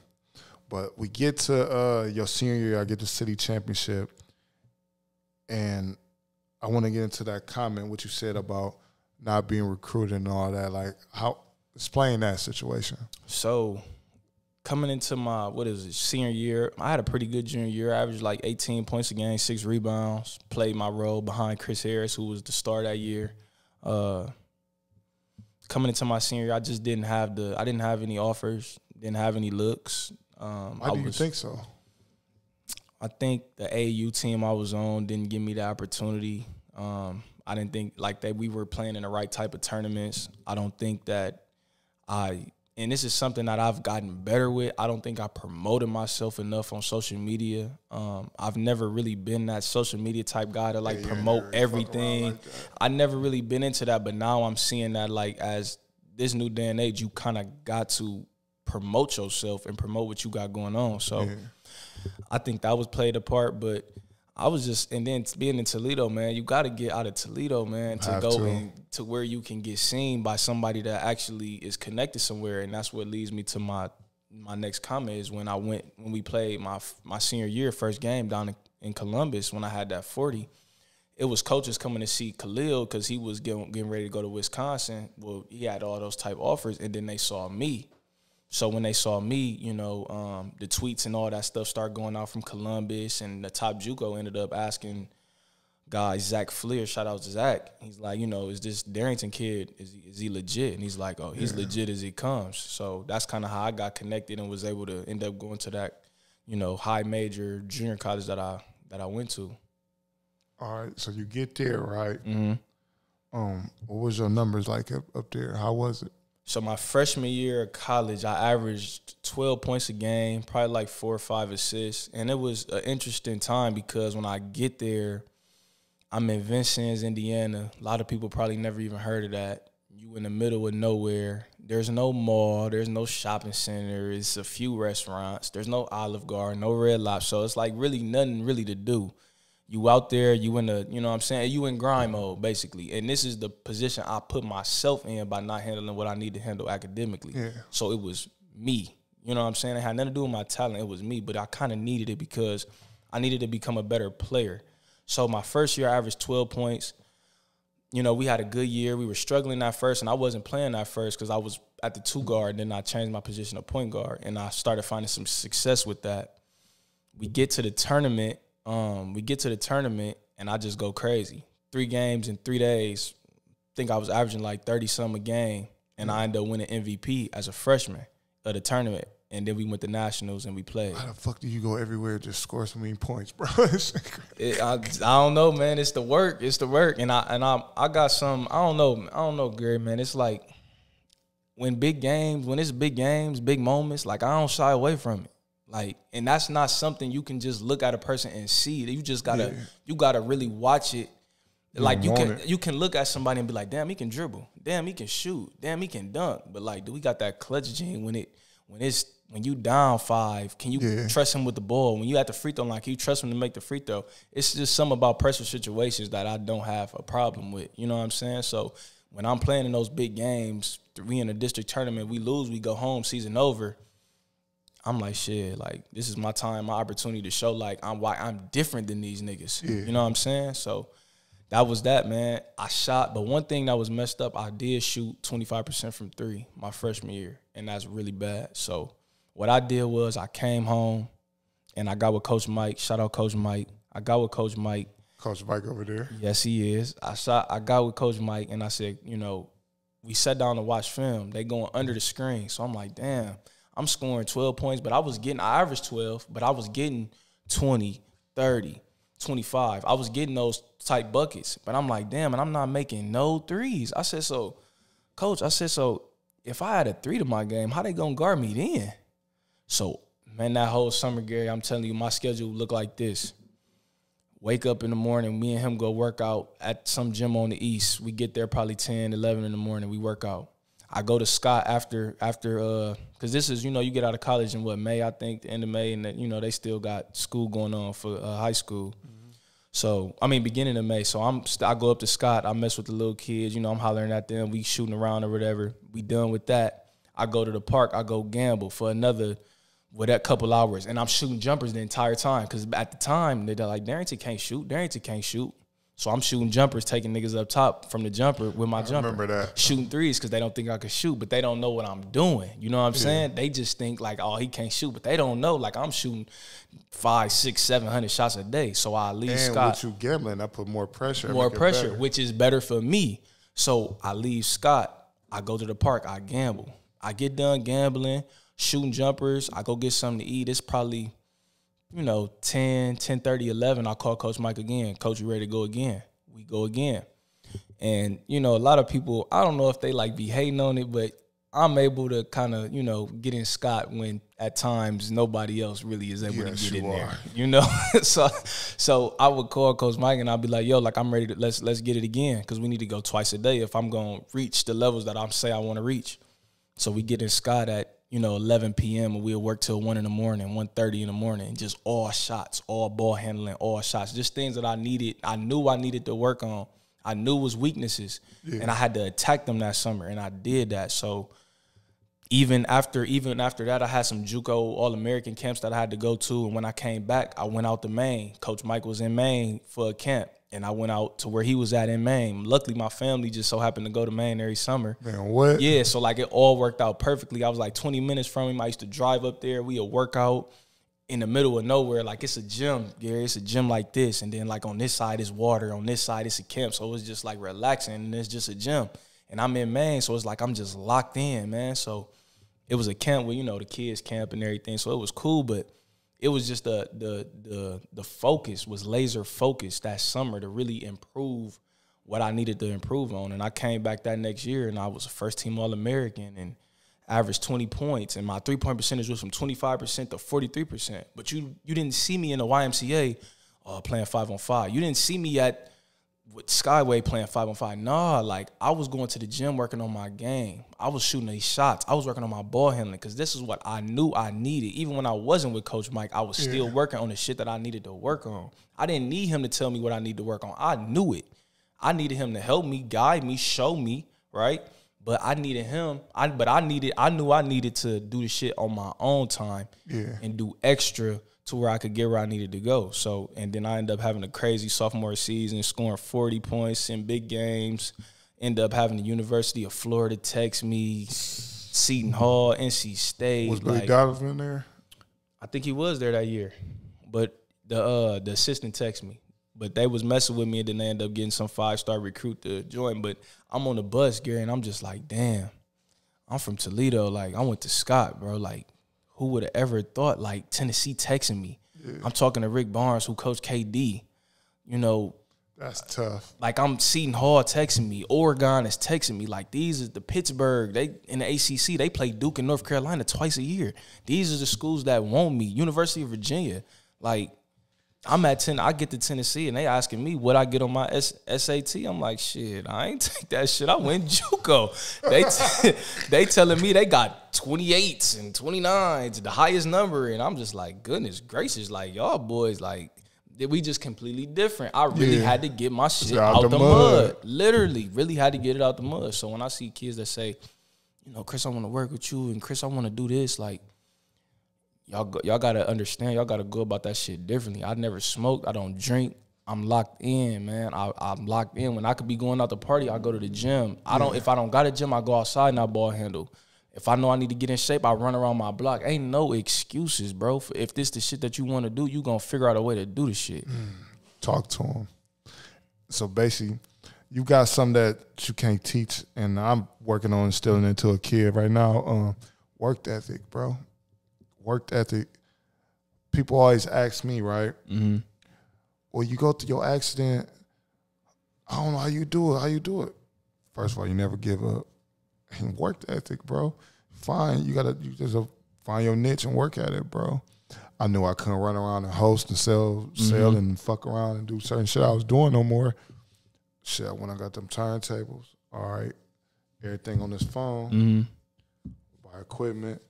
But we get to your senior year, I get the city championship, and I want to get into that comment, what you said about not being recruited and all that. Like, explain that situation. So, coming into my, senior year, I had a pretty good junior year. I averaged like 18 points a game, 6 rebounds, played my role behind Chris Harris, who was the star that year. Coming into my senior year, I just didn't have any offers, didn't have any looks. Why do you think so? I think the AAU team I was on didn't give me the opportunity. I didn't think like that we were playing in the right type of tournaments. I don't think that and this is something that I've gotten better with, I don't think I promoted myself enough on social media. I've never really been that social media type guy to like promote everything. Like I never really been into that, but now I'm seeing that like as this new day and age, you kind of got to promote yourself and promote what you got going on. So I think that was played a part, but I was just, and then being in Toledo, man, you got to get out of Toledo, man, to go to where you can get seen by somebody that actually is connected somewhere. And that's what leads me to my next comment is when we played my senior year, first game down in Columbus, when I had that 40, it was coaches coming to see Khalil because he was getting ready to go to Wisconsin. Well, he had all those type offers, and then they saw me. So when they saw me, you know, the tweets and all that stuff started going out from Columbus, and the top JUCO ended up asking guy Zach Fleer, shout out to Zach. He's like, you know, is this Darrington kid, is he legit? And he's like, oh, he's legit as he comes. So that's kind of how I got connected and was able to end up going to that, you know, high major junior college that I went to. All right, so you get there, right? Mm-hmm. What was your numbers like up there? How was it? So my freshman year of college, I averaged 12 points a game, probably like 4 or 5 assists. And it was an interesting time because when I get there, I'm in Vincennes, Indiana. A lot of people probably never even heard of that. You in the middle of nowhere. There's no mall. There's no shopping center. It's a few restaurants. There's no Olive Garden, no Red Lobster. So it's like really nothing really to do. You out there, you in the, you know what I'm saying, you in grind mode, basically. And this is the position I put myself in by not handling what I need to handle academically. Yeah. So it was me. You know what I'm saying? It had nothing to do with my talent. It was me. But I kind of needed it because I needed to become a better player. So my first year, I averaged 12 points. You know, we had a good year. We were struggling at first, and I wasn't playing at first because I was at the 2 guard, and then I changed my position to point guard, and I started finding some success with that. We get to the tournament. And I just go crazy. 3 games in 3 days. I think I was averaging like 30-something a game, and I ended up winning MVP as a freshman of the tournament. And then we went to nationals and we played. How the fuck do you go everywhere and just score so many points, bro? I don't know, man. It's the work. And I got some. I don't know, Gary, man. It's like when it's big games, big moments. Like I don't shy away from it. Like, and that's not something you can just look at a person and see. You just gotta, you gotta really watch it Like you can look at somebody and be like, damn, he can dribble. Damn, he can shoot. Damn, he can dunk. But like, do we got that clutch gene when you down 5, can you trust him with the ball? When you at the free throw line, can you trust him to make the free throw? It's just something about pressure situations that I don't have a problem with. You know what I'm saying? So when I'm playing in those big games, we in a district tournament, we lose, we go home, season over. I'm like, shit, like, this is my time, my opportunity to show, like, I'm different than these niggas. Yeah. You know what I'm saying? So that was that, man. I shot, but one thing that was messed up, I did shoot 25% from 3 my freshman year, and that's really bad. So what I did was I came home, and I got with Coach Mike. Shout out Coach Mike. I got with Coach Mike. Coach Mike over there? Yes, he is. I got with Coach Mike, and I said, you know, we sat down to watch film. They going under the screen. So I'm like, damn, I'm scoring 12 points, but I averaged 12, but I was getting 20, 30, 25. I was getting those tight buckets. But I'm like, damn, and I'm not making no threes. I said, so, Coach, if I had a 3 to my game, how they going to guard me then? So, man, that whole summer, Gary, I'm telling you, my schedule looked like this. Wake up in the morning, me and him go work out at some gym on the east. We get there probably 10, 11 in the morning. We work out. I go to Scott after because this is, you know, you get out of college in May, I think, the end of May, and that, you know, they still got school going on for high school. Mm-hmm. So, I mean, beginning of May. So I go up to Scott. I mess with the little kids. You know, I'm hollering at them. We shooting around or whatever. We done with that. I go to the park. I go gamble for another that couple hours, and I'm shooting jumpers the entire time because at the time they're like, Darrington can't shoot. So I'm shooting jumpers, taking niggas up top from the jumper with my jumper. I remember that. Shooting threes because they don't think I can shoot, but they don't know what I'm doing. You know what I'm saying? They just think like, oh, he can't shoot, but they don't know. Like, I'm shooting 500, 600, 700 shots a day. So I leave Scott. And with you gambling, I put more pressure. Which is better for me. So I leave Scott. I go to the park. I gamble. I get done gambling, shooting jumpers. I go get something to eat. It's probably, you know, 10, 10:30, 11, I'll call Coach Mike again. Coach, you ready to go again? We go again. And, you know, a lot of people, I don't know if they, like, be hating on it, but I'm able to kind of, you know, get in Scott when at times nobody else really is able to get in there. You know? So I would call Coach Mike and I'd be like, yo, like, I'm ready to, let's get it again because we need to go twice a day if I'm going to reach the levels that I say I want to reach. So we get in Scott at, you know, 11 p.m. and we'll work till 1 in the morning, 1:30 in the morning, just all shots, all ball handling, all shots, just things that I knew I needed to work on. I knew was weaknesses, and I had to attack them that summer, and I did that. So even after that, I had some JUCO All-American camps that I had to go to, and when I came back, I went out to Maine. Coach Mike was in Maine for a camp. And I went out to where he was at in Maine. Luckily, my family just so happened to go to Maine every summer. Man, what? Yeah, so, like, it all worked out perfectly. I was, like, 20 minutes from him. I used to drive up there. We would work out in the middle of nowhere. Like, it's a gym, Gary. It's a gym like this. And then, like, on this side is water. On this side it's a camp. So, it's just, like, relaxing. And it's just a gym. And I'm in Maine, so it's like I'm just locked in, man. So, it was a camp where, you know, the kids camp and everything. So, it was cool, but it was just the focus was laser focused that summer to really improve what I needed to improve on. And I came back that next year and I was a first team All-American and averaged 20 points. And my 3-point percentage was from 25% to 43%. But you didn't see me in the YMCA playing 5-on-5. You didn't see me with Skyway playing 5-on-5. Nah, like, I was going to the gym working on my game. I was shooting these shots. I was working on my ball handling because this is what I knew I needed. Even when I wasn't with Coach Mike, I was still working on the shit that I needed to work on. I didn't need him to tell me what I need to work on. I knew it. I needed him to help me, guide me, show me, right? But I needed him. I knew I needed to do the shit on my own time and do extra to where I could get where I needed to go. So, and then I ended up having a crazy sophomore season, scoring 40 points in big games. Ended up having the University of Florida text me, Seton Hall, NC State. Was Billy Donovan there? I think he was there that year. But the assistant texted me. But they was messing with me, and then they ended up getting some 5-star recruit to join. But I'm on the bus, Gary, and I'm just like, damn, I'm from Toledo. Like, I went to Scott, bro. Like, who would have ever thought, like, Tennessee texting me? Yeah. I'm talking to Rick Barnes, who coached KD. You know. That's tough. Like, I'm Seton Hall texting me. Oregon is texting me. Like, these is the Pittsburgh. They in the ACC, they play Duke and North Carolina twice a year. These are the schools that want me. University of Virginia. Like, I get to Tennessee and they asking me what I get on my SAT. I'm like, shit, I ain't take that shit. I went JUCO. They telling me they got 28s and 29s, the highest number, and I'm just like, goodness gracious, like y'all boys, like we just completely different. I really had to get my shit out the mud. Literally, really had to get it out the mud. So when I see kids that say, you know, Chris, I want to work with you, and Chris, I want to do this, like, y'all gotta understand, y'all gotta go about that shit differently. I never smoked, I don't drink. I'm locked in, man. I'm locked in. When I could be going out to party, I go to the gym. If I don't got a gym, I go outside and I ball handle. If I know I need to get in shape, I run around my block. Ain't no excuses, bro. If this the shit that you want to do, you gonna figure out a way to do the shit. Talk to him. So basically, you got something that you can't teach, and I'm working on instilling into a kid right now. Work ethic, bro. Work ethic. People always ask me, right? Mm-hmm. Well, you go through your accident. I don't know how you do it. How you do it? First of all, you never give up. And work ethic, bro. Fine, you just find your niche and work at it, bro. I knew I couldn't run around and host and sell and fuck around and do certain shit I was doing no more. Shit, when I got them turntables, all right, everything on this phone, buy equipment.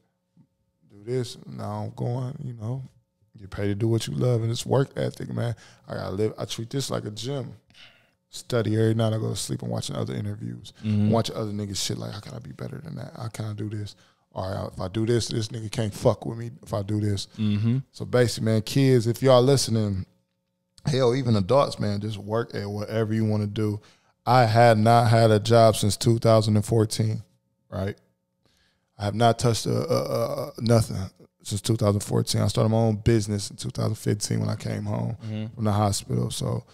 This, now I'm going, you know, get paid to do what you love, and it's work ethic, man. I treat this like a gym. Study every night. I go to sleep and watching other interviews, watching other niggas shit like, how can I be better than that? How can I do this? All right, if I do this nigga can't fuck with me if I do this. So basically, man, kids, if y'all listening, hell, even adults, man, just work at whatever you want to do. I had not had a job since 2014, right? I have not touched nothing since 2014. I started my own business in 2015 when I came home from the hospital. So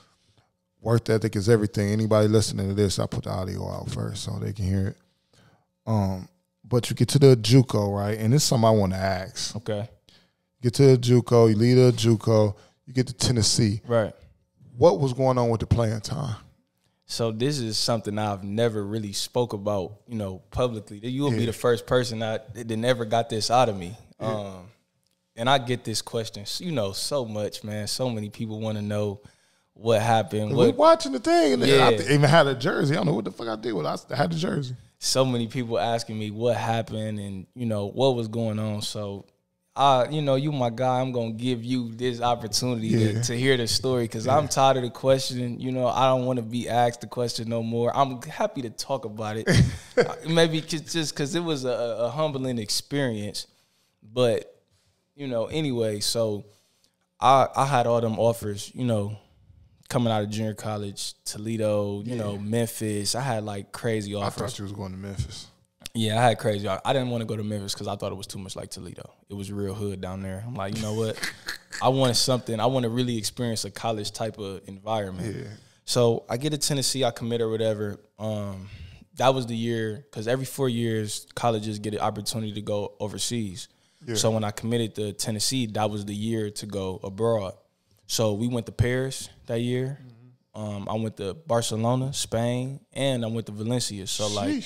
work ethic is everything. Anybody listening to this, I put the audio out first so they can hear it. But you get to the JUCO, right? And this is something I want to ask. Okay. Get to the JUCO, you leave the JUCO, you get to Tennessee. Right. What was going on with the playing time? So this is something I've never really spoke about, you know, publicly. You will be the first person that never got this out of me. And I get this question, you know, so much, man. So many people want to know what happened. We're watching the thing, and I even had a jersey. I don't know what the fuck I did with it. I had the jersey. So many people asking me what happened and, you know, what was going on. So, you know, you my guy, I'm going to give you this opportunity to hear the story because I'm tired of the question. You know, I don't want to be asked the question no more. I'm happy to talk about it. Maybe just because it was a humbling experience. But, you know, anyway, so I had all them offers, you know, coming out of junior college, Toledo, you know, Memphis. I had, like, crazy offers. I thought you was going to Memphis. Yeah, I had crazy. I didn't want to go to Memphis because I thought it was too much like Toledo. It was real hood down there. I'm like, you know what? I wanted something. I want to really experience a college type of environment. Yeah. So I get to Tennessee. I commit or whatever. That was the year because every 4 years, colleges get an opportunity to go overseas. Yeah. So when I committed to Tennessee, that was the year to go abroad. So we went to Paris that year. I went to Barcelona, Spain, and I went to Valencia. So, like,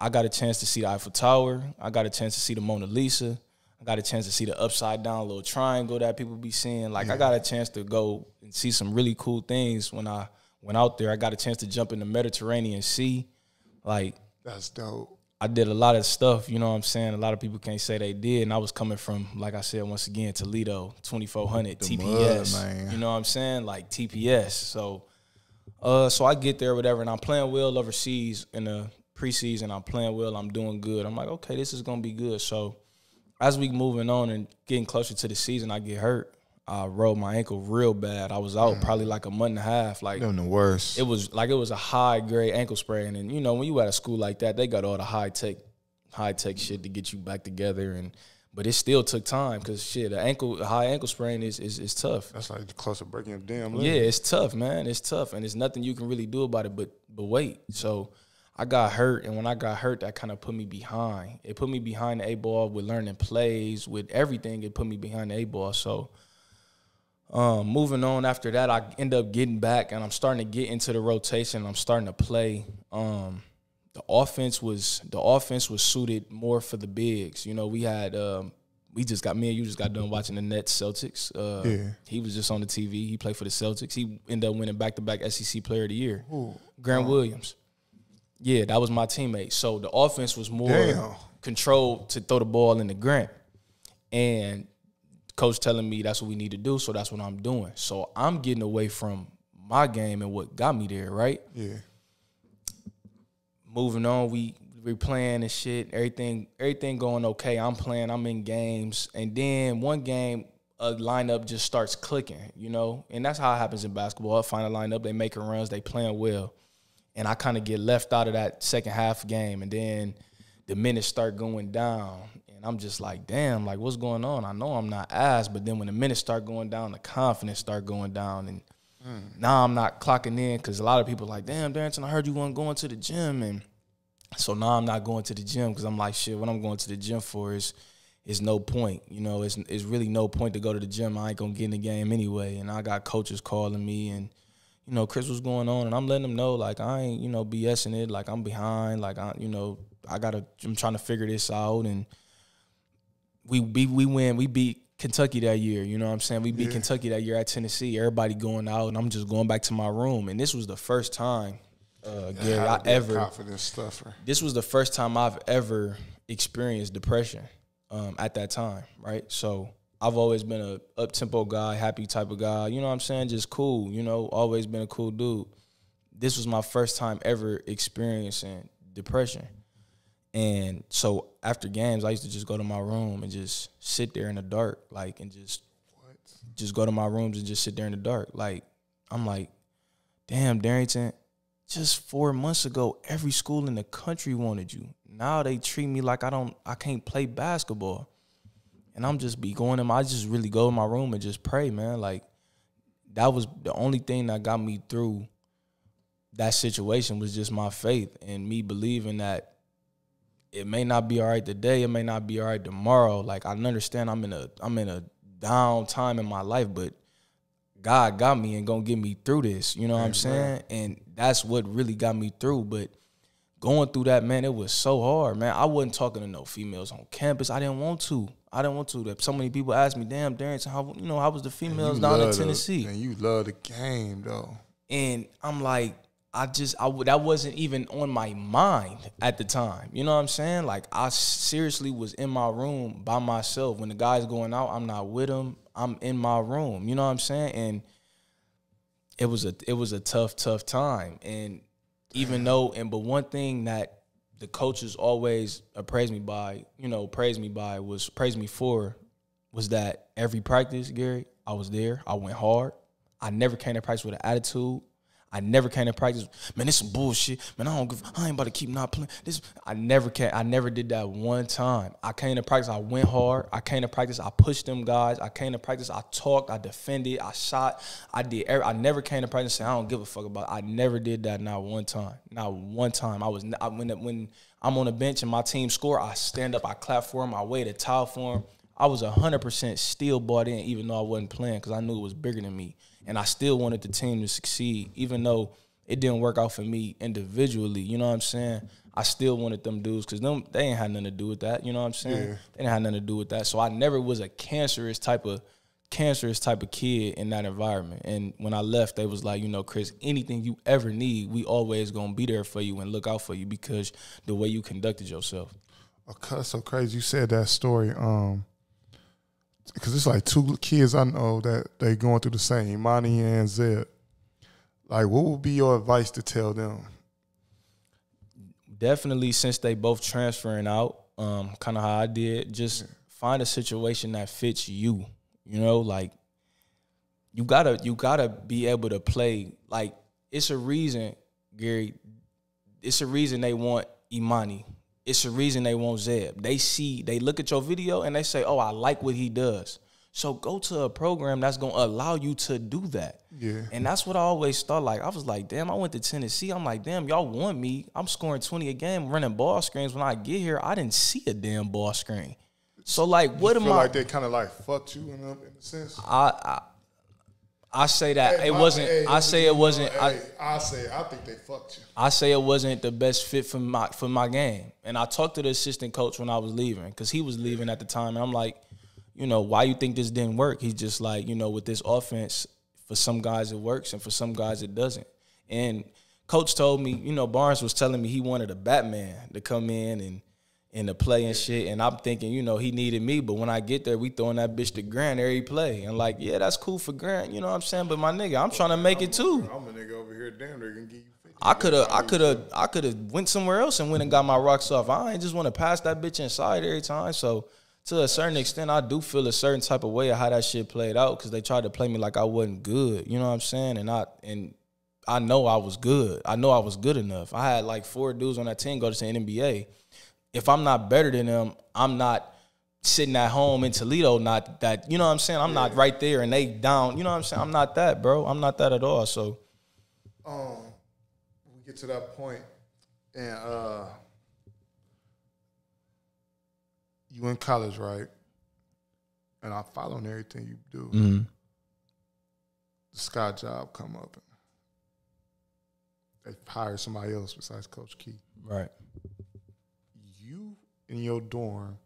I got a chance to see the Eiffel Tower. I got a chance to see the Mona Lisa. I got a chance to see the upside down little triangle that people be seeing. Like, I got a chance to go and see some really cool things when I went out there. I got a chance to jump in the Mediterranean Sea. Like, that's dope. I did a lot of stuff, you know what I'm saying? A lot of people can't say they did. And I was coming from, like I said, once again, Toledo, 2400, the TPS. Mud, man. You know what I'm saying? Like TPS. So I get there, whatever, and I'm playing well overseas in the preseason. I'm playing well. I'm doing good. I'm like, okay, this is going to be good. So as we moving on and getting closer to the season, I get hurt. I rolled my ankle real bad. I was out probably like a month and a half. Like, the worst. It was a high grade ankle sprain, and you know when you at a school like that, they got all the high tech shit to get you back together. But it still took time because shit, a high ankle sprain is tough. That's like close to breaking a damn leg. Yeah, it's tough, man. It's tough, and there's nothing you can really do about it but wait. So I got hurt, and when I got hurt, that kind of put me behind. It put me behind the A-ball with learning plays, with everything. It put me behind the A-ball. So moving on after that, I end up getting back, and I'm starting to get into the rotation. I'm starting to play. The offense was suited more for the bigs. You know, we had me and you just got done watching the Nets Celtics. He was just on the TV. He played for the Celtics. He ended up winning back-to-back SEC Player of the Year. Ooh. Grant Williams. Yeah, that was my teammate. So the offense was more controlled to throw the ball into Grant. And coach telling me that's what we need to do, so that's what I'm doing. So I'm getting away from my game and what got me there, right? Yeah. Moving on, we're playing and shit. Everything going okay. I'm playing. I'm in games. And then one game, a lineup just starts clicking, you know? And that's how it happens in basketball. I find a lineup, they making runs, they playing well. And I kind of get left out of that second half game. And then the minutes start going down. And I'm just like, damn, like, what's going on? I know I'm not ass. But then when the minutes start going down, the confidence start going down. And now I'm not clocking in because a lot of people are like, damn, Darrington, I heard you weren't going to the gym. And so now I'm not going to the gym because I'm like, shit, what I'm going to the gym for is no point. You know, it's really no point to go to the gym. I ain't going to get in the game anyway. And I got coaches calling me and, you know, Chris, what's going on? And I'm letting them know, like, I ain't, you know, BSing it. Like, I'm behind. Like, I'm trying to figure this out. And we beat Kentucky that year, you know what I'm saying? We beat Kentucky that year at Tennessee. Everybody going out, and I'm just going back to my room. And this was the first time, Gary, confidence stuffer. This was the first time I've ever experienced depression at that time, right? So I've always been a up-tempo guy, happy type of guy, you know what I'm saying? Just cool, you know, always been a cool dude. This was my first time ever experiencing depression. And so after games, I used to just go to my room and just sit there in the dark, like, and just go to my rooms and just sit there in the dark. Like, I'm like, damn, Darrington, just 4 months ago, every school in the country wanted you. Now they treat me like I can't play basketball. And I just really go in my room and just pray, man. Like, that was the only thing that got me through that situation was just my faith and me believing that it may not be all right today, it may not be all right tomorrow. Like, I understand I'm in a down time in my life, but God got me and gonna get me through this. You know what I'm saying? And that's what really got me through. But going through that, man, it was so hard, man. I wasn't talking to no females on campus. I didn't want to. So many people asked me, damn, Darrington, how was the females down in Tennessee? And you love the game, though. And I'm like, that wasn't even on my mind at the time. You know what I'm saying? Like, I seriously was in my room by myself. When the guy's going out, I'm not with him. I'm in my room. You know what I'm saying? And it was a tough time. And but one thing that the coaches always praised me for was that every practice, Gary, I was there. I went hard. I never came to practice with an attitude. I never came to practice, man, this some bullshit. Man, I ain't about to keep not playing. I never did that one time. I came to practice, I went hard. I came to practice, I pushed them guys. I came to practice, I talked, I defended, I shot. I never came to practice saying I don't give a fuck about it. I never did that, not one time. Not one time. When I'm on the bench and my team score, I stand up, I clap for them, I wave a towel for them. I was 100% still bought in, even though I wasn't playing, because I knew it was bigger than me. And I still wanted the team to succeed, even though it didn't work out for me individually. You know what I'm saying? I still wanted them dudes because they ain't had nothing to do with that. You know what I'm saying? Yeah. They didn't have nothing to do with that. So I never was a cancerous type of kid in that environment. And when I left, they was like, you know, Chris, anything you ever need, we always gonna be there for you and look out for you because the way you conducted yourself. Okay, so crazy. You said that story. Because it's like two kids I know that they going through the same, Imani and Zeb. Like, what would be your advice to tell them? Definitely, since they both transferring out, kind of how I did, just find a situation that fits you. You know, like, you gotta be able to play. Like, it's a reason, Gary. It's a reason they want Imani. It's a reason they want Zeb. They look at your video and they say, oh, I like what he does. So go to a program that's going to allow you to do that. Yeah. And that's what I always thought. Like, I was like, damn, I went to Tennessee. I'm like, damn, y'all want me. I'm scoring 20 a game, running ball screens. When I get here, I didn't see a damn ball screen. So, like, what am I? Like they kind of like fucked you in a sense? I say that it wasn't. I say it wasn't. I think they fucked you. I say it wasn't the best fit for my game. And I talked to the assistant coach when I was leaving because he was leaving at the time. And I'm like, you know, why you think this didn't work? He's just like, you know, with this offense, for some guys it works and for some guys it doesn't. And Coach told me, you know, Barnes was telling me he wanted a Batman to come in and to play and shit. And I'm thinking, you know, he needed me. But when I get there, we throwing that bitch to Grant every play. And like, yeah, that's cool for Grant. You know what I'm saying? But my nigga, I'm trying to make it too. I'm a nigga over here, damn, they're gonna give you 50. I could have went somewhere else and went and got my rocks off. I ain't just want to pass that bitch inside every time. So to a certain extent, I do feel a certain type of way of how that shit played out because they tried to play me like I wasn't good. You know what I'm saying? And I know I was good. I know I was good enough. I had like 4 dudes on that team go to the NBA. If I'm not better than them, I'm not sitting at home in Toledo, not that, you know what I'm saying? I'm not right there and they down. You know what I'm saying? I'm not that, bro. I'm not that at all. So we get to that point and you in college, right? And I following everything you do. mm-hmm. The Scott job come up. They hire somebody else besides Coach Key. Right. You in your dorm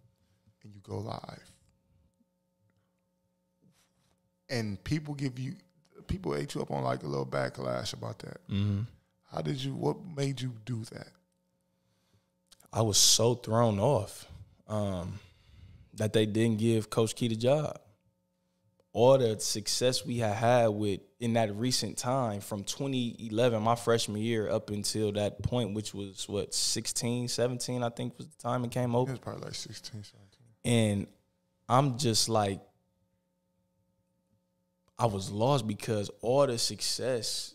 and you go live. And people ate you up on like a little backlash about that. Mm-hmm. What made you do that? I was so thrown off that they didn't give Coach Key the job. All the success we had with in that recent time from 2011, my freshman year, up until that point, which was, 16, 17, I think was the time it came open. It was probably like 16, 17. And I'm just like, I was lost because all the success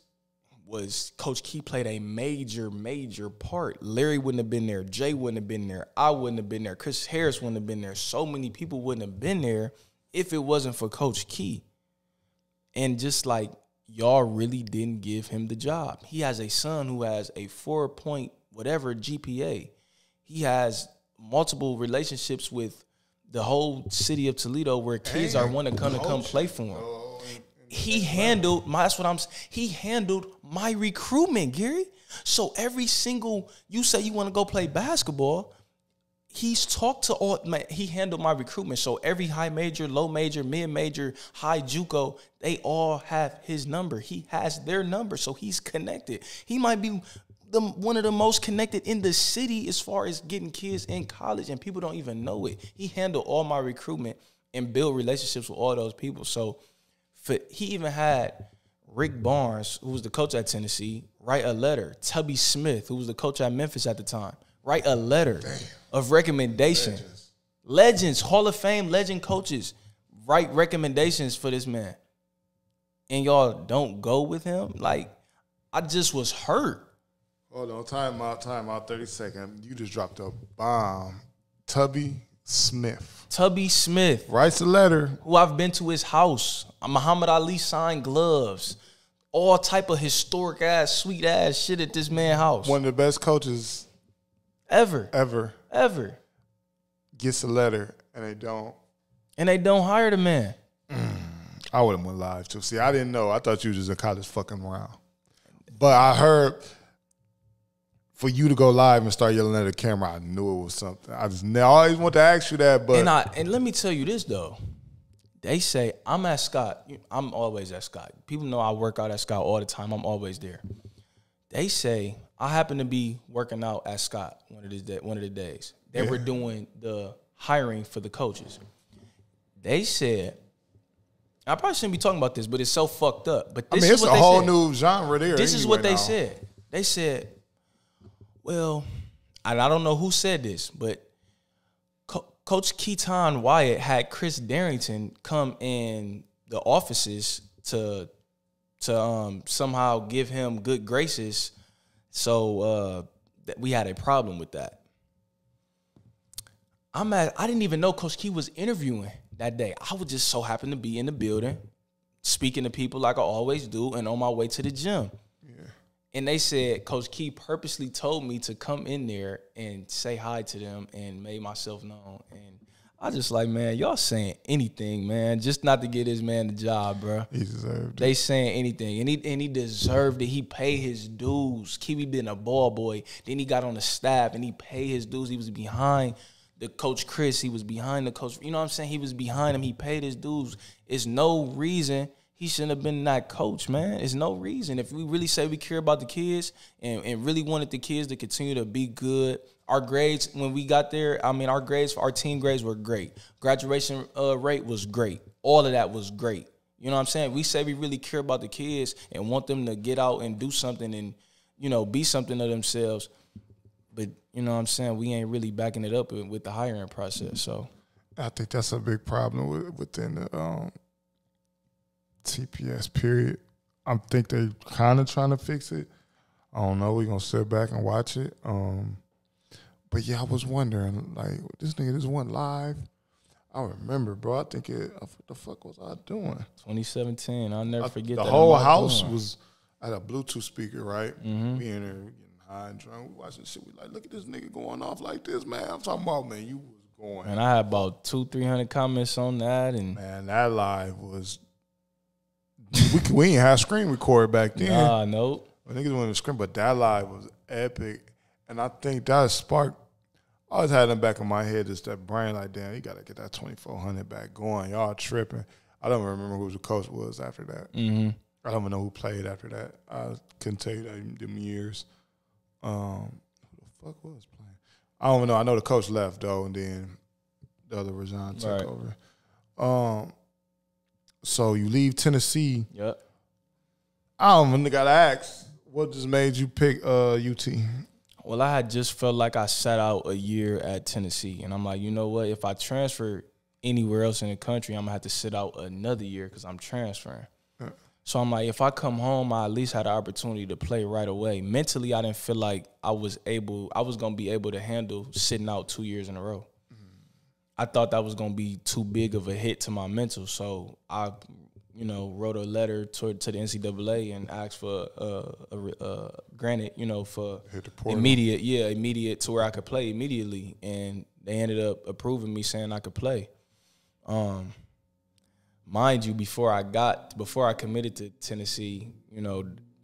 was Coach Key played a major, major part. Larry wouldn't have been there. Jay wouldn't have been there. I wouldn't have been there. Chris Harris wouldn't have been there. So many people wouldn't have been there if it wasn't for Coach Key. And just like, y'all really didn't give him the job. He has a son who has a 4-point whatever GPA. He has multiple relationships with the whole city of Toledo where kids are wanting to come play for him. He handled he handled my recruitment, Gary. So every single, you say you want to go play basketball, he's talked to all, he handled my recruitment. So every high major, low major, mid major, high JUCO, they all have his number. He has their number, so he's connected. He might be one of the most connected in the city as far as getting kids in college, and people don't even know it. He handled all my recruitment and built relationships with all those people. So he even had Rick Barnes, who was the coach at Tennessee, write a letter. Tubby Smith, who was the coach at Memphis at the time, write a letter of recommendation. Legends, Hall of Fame legend coaches, write recommendations for this man. And y'all don't go with him? Like, I just was hurt. Hold on, time out, 30 seconds. You just dropped a bomb. Tubby Smith writes a letter. Who I've been to his house. Muhammad Ali signed gloves. All type of historic ass, sweet ass shit at this man's house. One of the best coaches ever gets a letter and they don't. And they don't hire the man. I would have went live too. See, I didn't know. I thought you was just in college fucking around. But I heard for you to go live and start yelling at the camera, I knew it was something. I always want to ask you that, but and let me tell you this though. They say I'm at Scott. I'm always at Scott. People know I work out at Scott all the time. I'm always there. They say I happen to be working out at Scott one of the days. They were doing the hiring for the coaches. They said, I probably shouldn't be talking about this, but it's so fucked up. But this it's a whole new genre there. This is what they said. They said, well, and I don't know who said this, but Coach Keaton Wyatt had Chris Darrington come in the offices to somehow give him good graces. So we had a problem with that. I didn't even know Coach Key was interviewing that day. I would just so happen to be in the building, speaking to people like I always do, and on my way to the gym. Yeah. And they said Coach Key purposely told me to come in there and say hi to them and made myself known. And I just like, man, y'all saying anything, man, just not to get this man the job, bro. He deserved it. They saying anything, and he deserved it. He paid his dues. Kiwi been a ball boy. Then he got on the staff, and he paid his dues. He was behind the Coach Chris. He was behind the coach. You know what I'm saying? He was behind him. He paid his dues. It's no reason he shouldn't have been that coach, man. It's no reason. If we really say we care about the kids and really wanted the kids to continue to be good, our grades, when we got there, I mean, our team grades were great. Graduation rate was great. All of that was great. You know what I'm saying? We say we really care about the kids and want them to get out and do something and, you know, be something of themselves. But, you know what I'm saying, we ain't really backing it up with the hiring process. So I think that's a big problem within the TPS period. I think they kind of trying to fix it. I don't know. We're going to sit back and watch it. But, yeah, I was wondering, like, this nigga just went live. I remember, bro. I think what the fuck was I doing? 2017. I'll never forget that. The whole house was – I had a Bluetooth speaker, right? Mm-hmm. We in there getting high and drunk. We watching shit. We like, look at this nigga going off like this, man. I'm talking about, man, you was going. And I had about 200-300 comments on that. And man, that live was – we ain't have screen record back then. Nah, nope. Niggas wanted to scream, but that live was epic. And I think that sparked – I always had in the back of my head just that brain like, damn, you got to get that 2,400 back going. Y'all tripping. I don't remember who the coach was after that. Mm-hmm. I don't even know who played after that. I couldn't tell you that them years. Who the fuck was playing? I don't even know. I know the coach left, though, and then the other Rajon took over. So you leave Tennessee. Yep. I don't even got to ask, what just made you pick UT? Well, I had just felt like I sat out a year at Tennessee. And I'm like, you know what? If I transfer anywhere else in the country, I'm going to have to sit out another year because I'm transferring. So I'm like, if I come home, I at least had the opportunity to play right away. Mentally, I didn't feel like I was going to be able to handle sitting out 2 years in a row. I thought that was going to be too big of a hit to my mental. So I wrote a letter to the NCAA and asked for granted, for immediate to where I could play immediately. And they ended up approving me, saying I could play. Mind you, before I committed to Tennessee,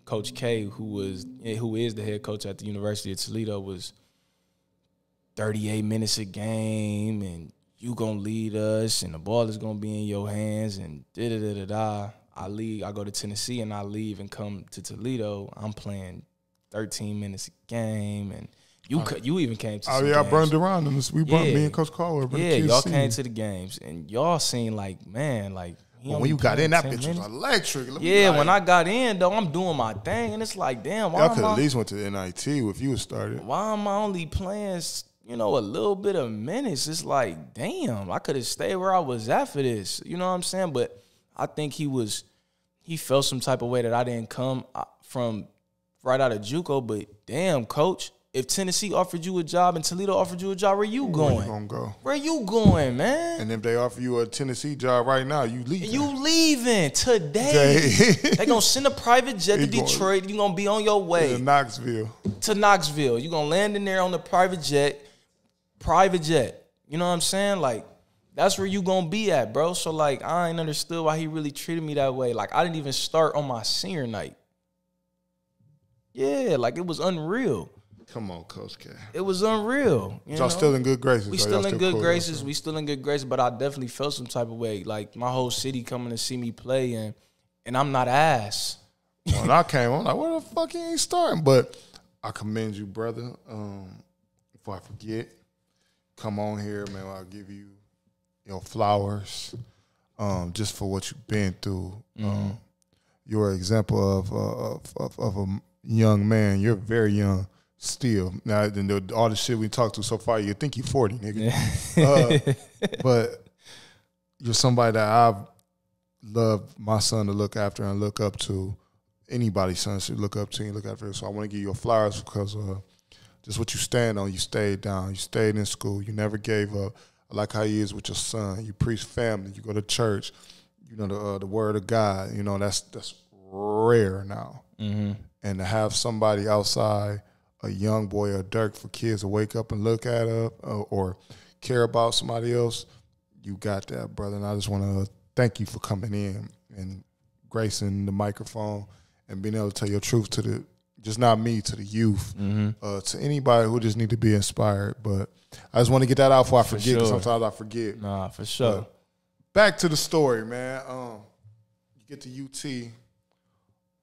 Coach K, who is the head coach at the University of Toledo, was 38 minutes a game and you gonna lead us, and the ball is gonna be in your hands, and da-da-da-da-da. I go to Tennessee, and I leave and come to Toledo. I'm playing 13 minutes a game, and you even came to some games. I burned around them. Me and Coach Caldwell. Y'all came to the games, and y'all seen like, man, like, when you got in, that bitch was electric. When I got in, though, I'm doing my thing, and it's like, damn, why y'all could at least went to NIT if you was started. Why am I only playing a little bit of minutes? It's like, damn, I could have stayed where I was at for this. You know what I'm saying? But I think he felt some type of way that I didn't come from right out of JUCO. But damn, coach, if Tennessee offered you a job and Toledo offered you a job, where you going? Where you gonna go? Where you going, man? And if they offer you a Tennessee job right now, you leaving. You leaving today. They gonna send a private jet to Detroit. You gonna be on your way to Knoxville. You gonna land in there on the private jet. You know what I'm saying? Like, that's where you gonna be at, bro. So, like, I ain't understood why he really treated me that way. Like, I didn't even start on my senior night. Yeah, like, it was unreal. Come on, Coach K. It was unreal. Y'all still in good graces. We still in good graces. We still in good graces, but I definitely felt some type of way. Like, my whole city coming to see me play, and I'm not ass. When I came, I'm like, what the fuck he ain't starting? But I commend you, brother. Before I forget, come on here, man. I'll give you your flowers just for what you've been through. You're an example of a young man. You're very young still. Now, all the shit we talked to so far, you think you're 40, nigga. But you're somebody that I've loved my son to look after and look up to. Anybody's son should look up to and look after. So I want to give you your flowers because just what you stand on, you stayed down. You stayed in school. You never gave up. I like how you is with your son. You preach family. You go to church. You know, the word of God. You know, that's rare now. Mm-hmm. And to have somebody outside, a young boy or Dirk, for kids to wake up and look at or care about somebody else, you got that, brother. And I just want to thank you for coming in and gracing the microphone and being able to tell your truth to just not me, to the youth, to anybody who just need to be inspired. But I just want to get that out before I forget, because sometimes I forget. Nah, for sure. But back to the story, man. You get to UT.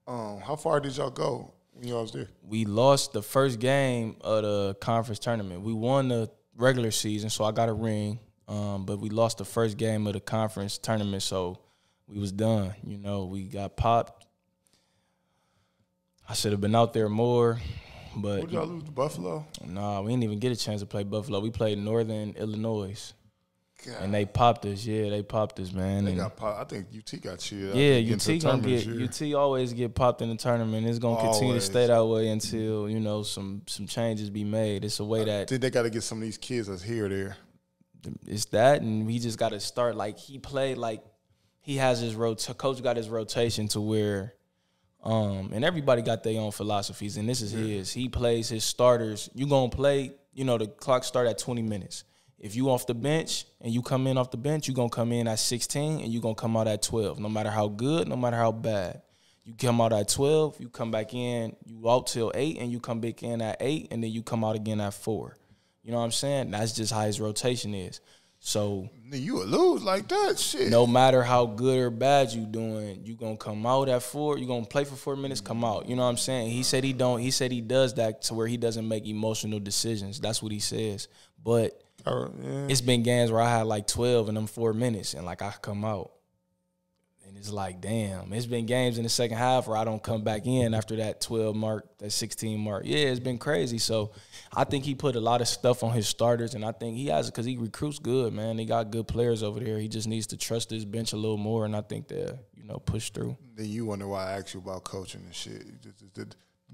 How far did y'all go when y'all was there? We lost the first game of the conference tournament. We won the regular season, so I got a ring. But we lost the first game of the conference tournament, so we was done. You know, we got popped. I should have been out there more, but What did y'all lose to Buffalo? Nah, we didn't even get a chance to play Buffalo. We played Northern Illinois. God. And they popped us. Yeah, they popped us, man. They got popped. I think UT got cheated. Yeah, UT gonna get UT always get popped in the tournament. It's gonna continue to stay that way until, you know, some changes be made. It's a way that I think they got to get some of these kids that's here there. It's that, and we just got to start like he played like he has his coach got his rotation to where, and everybody got their own philosophies, and this is his. He plays his starters. You gonna play, you know, the clock start at 20 minutes. If you off the bench and you come in off the bench, you gonna come in at 16 and you gonna come out at 12. No matter how good, no matter how bad. You come out at 12, you come back in, you out till 8, and you come back in at 8, and then you come out again at 4. You know what I'm saying? That's just how his rotation is. So you would lose like that, shit. No matter how good or bad you doing, you gonna come out at 4. You gonna play for 4 minutes, come out. You know what I'm saying? He said he don't. He said he does that to where he doesn't make emotional decisions. That's what he says. But it's been games where I had like 12 in them 4 minutes, and like I come out, and it's like, damn. It's been games in the second half where I don't come back in after that 12 mark, that 16 mark. Yeah, it's been crazy. So I think he put a lot of stuff on his starters, and I think he has it because he recruits good, man. They got good players over there. He just needs to trust his bench a little more, and I think they'll, you know, push through. Then you wonder why I asked you about coaching and shit. The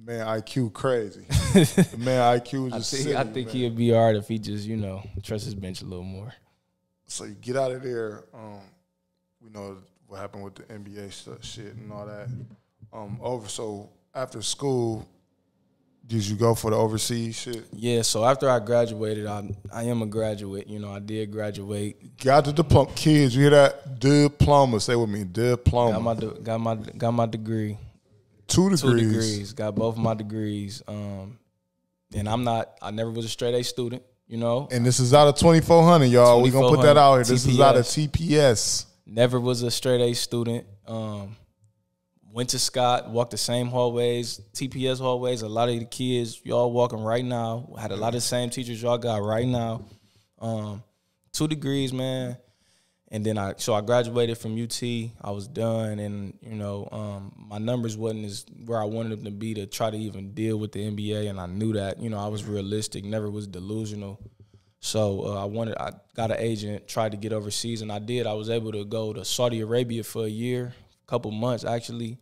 man IQ crazy. The man IQ is just silly, I think he'd be all right if he just, you know, trust his bench a little more. So you get out of there. We know what happened with the NBA shit and all that. So after school, did you go for the overseas shit? Yeah, so after I graduated, I am a graduate. You know, I did graduate. Got the diploma. Kids, you hear that? Diploma. Say with me, diploma. Got my degree. 2 degrees. 2 degrees. Got both of my degrees. And I never was a straight A student, you know. And this is out of 2400, y'all. We're going to put that out here. This is out of TPS. Never was a straight A student. Went to Scott, walked the same hallways, TPS hallways. A lot of the kids, y'all walking right now. Had a lot of the same teachers y'all got right now. 2 degrees, man. And then I graduated from UT. I was done, and you know, my numbers wasn't as where I wanted them to be to try to even deal with the NBA, and I knew that. You know, I was realistic, never was delusional. So I got an agent, tried to get overseas, and I did. I was able to go to Saudi Arabia for a year, a couple months actually,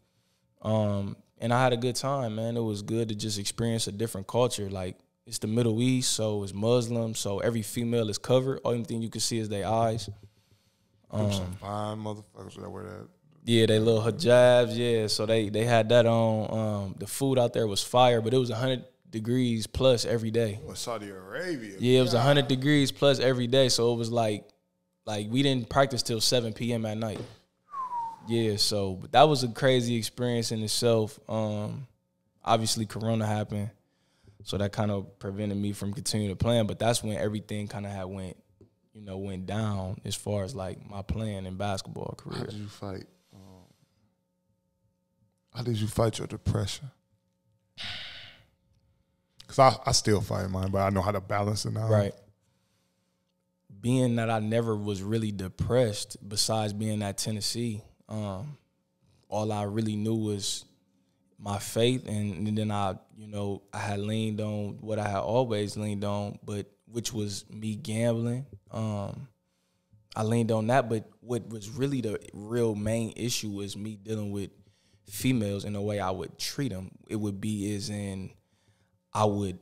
and I had a good time, man. It was good to just experience a different culture. Like, it's the Middle East, so it's Muslim, so every female is covered. Only thing you can see is their eyes. Some fine motherfuckers that wear that. Yeah, they little hijabs. Yeah, so they had that on. The food out there was fire, but it was 100 degrees plus every day. Well, Saudi Arabia. Yeah, it was 100 degrees plus every day. So it was like we didn't practice till 7 p.m. at night. Yeah, so but that was a crazy experience in itself. Obviously, Corona happened, so that kind of prevented me from continuing to play. But that's when everything kind of had went down as far as like my playing in basketball career. How did you fight? How did you fight your depression? Because I still fight mine, but I know how to balance it now. Right. Being that I never was really depressed, besides being at Tennessee, all I really knew was my faith, and then I had leaned on what I had always leaned on, but which was me gambling. I leaned on that, but what was really the real main issue was me dealing with females in the way I would treat them. It would be as in I would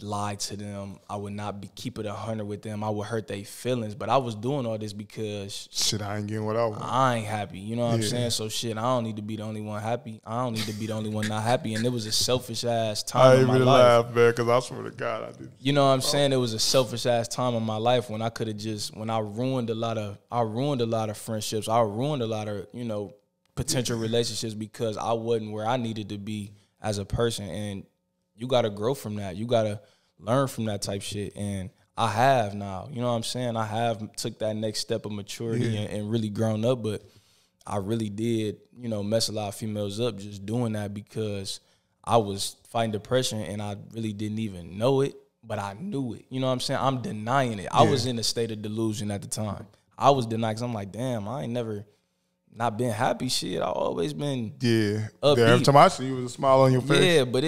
lie to them. I would not keep it 100 with them. I would hurt their feelings. But I was doing all this because shit, I ain't getting what I want. I ain't happy. You know what I'm saying? So shit, I don't need to be the only one happy. I don't need to be the only one not happy. And it was a selfish ass time in my life. I ain't laugh, man, because I swear to God, I did. You know what I'm saying? It was a selfish ass time in my life when I could have just I ruined a lot of friendships. I ruined a lot of, potential relationships because I wasn't where I needed to be as a person, and you got to grow from that. You got to learn from that type shit, and I have now. You know what I'm saying? I have took that next step of maturity and really grown up, but I really did, you know, mess a lot of females up just doing that because I was fighting depression and I really didn't even know it, but I knew it. You know what I'm saying? I'm denying it. I was in a state of delusion at the time. I was denying because I'm like, damn, I ain't never not been happy. Shit, I always been upbeat. Every time I see you, was a smile on your face. Yeah, but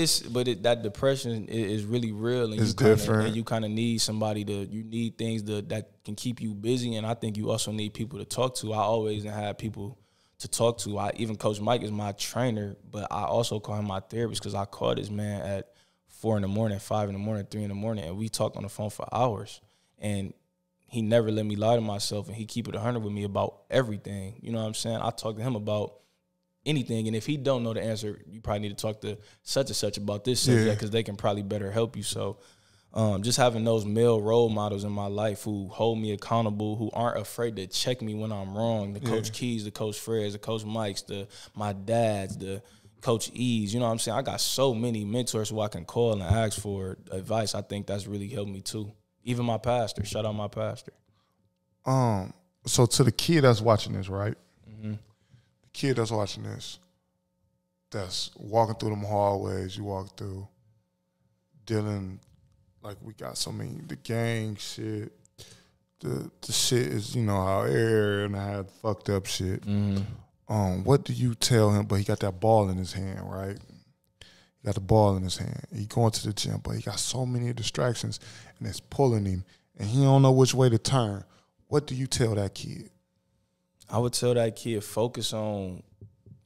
that depression is really real, and it's different. And you kind of need somebody you need things that can keep you busy, and I think you also need people to talk to. I always had people to talk to. Even Coach Mike is my trainer, but I also call him my therapist because I call this man at 4 in the morning, 5 in the morning, 3 in the morning, and we talk on the phone for hours. And he never let me lie to myself, and he keep it 100 with me about everything. You know what I'm saying? I talk to him about anything, and if he don't know the answer, you probably need to talk to such and such about this subject because they can probably better help you. So just having those male role models in my life who hold me accountable, who aren't afraid to check me when I'm wrong, the Coach Keys, the Coach Freds, the Coach Mikes, my dads, the Coach E's, you know what I'm saying? I got so many mentors who I can call and ask for advice. I think that's really helped me too. Even my pastor. Shout out my pastor. So to the kid that's watching this, right? Mm-hmm. The kid that's watching this, that's walking through them hallways you walk through, dealing, like we got so many, the gang shit, the shit is, you know, how air and I had fucked up shit. Mm-hmm. What do you tell him? But he got that ball in his hand, right? He got the ball in his hand. He going to the gym, but he got so many distractions, and it's pulling him, and he don't know which way to turn. What do you tell that kid? I would tell that kid focus on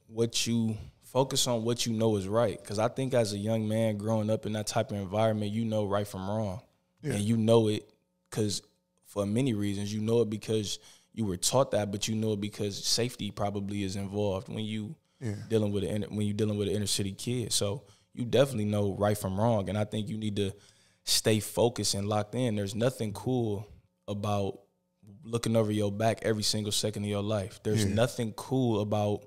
what you know is right. Because I think as a young man growing up in that type of environment, you know right from wrong. Yeah. And you know it because for many reasons. You know it because you were taught that, but you know it because safety probably is involved when you dealing with an inner city kid. So you definitely know right from wrong. And I think you need to stay focused and locked in. There's nothing cool about looking over your back every single second of your life. There's nothing cool about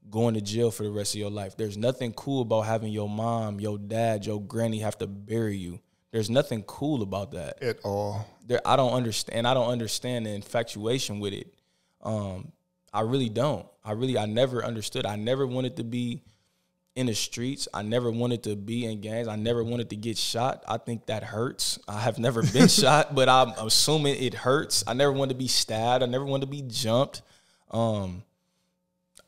going to jail for the rest of your life. There's nothing cool about having your mom, your dad, your granny have to bury you. There's nothing cool about that. At all. I don't understand the infatuation with it. I really don't. I never understood. I never wanted to be in the streets. I never wanted to be in gangs. I never wanted to get shot. I think that hurts. I have never been shot, but I'm assuming it hurts. I never wanted to be stabbed. I never wanted to be jumped. I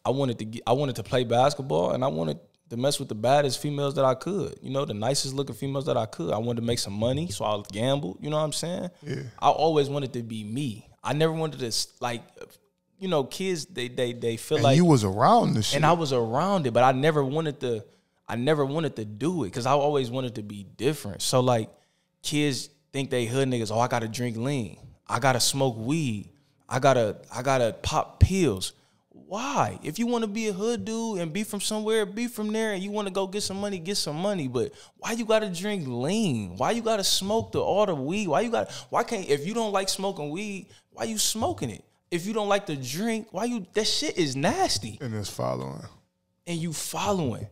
wanted to play basketball, and I wanted to mess with the baddest females that I could. You know, the nicest looking females that I could. I wanted to make some money, so I gambled. You know what I'm saying? Yeah. I always wanted to be me. I never wanted to, like, you know, kids, they feel and like you was around the shit. And I was around it, but I never wanted to do it because I always wanted to be different. So like kids think they hood niggas, oh, I gotta drink lean. I gotta smoke weed. I gotta pop pills. Why? If you want to be a hood dude and be from somewhere, be from there, and you want to go get some money, get some money. But why you gotta drink lean? Why you gotta smoke all the weed? Why can't, if you don't like smoking weed, why you smoking it? If you don't like to drink, that shit is nasty. And it's following. And you following.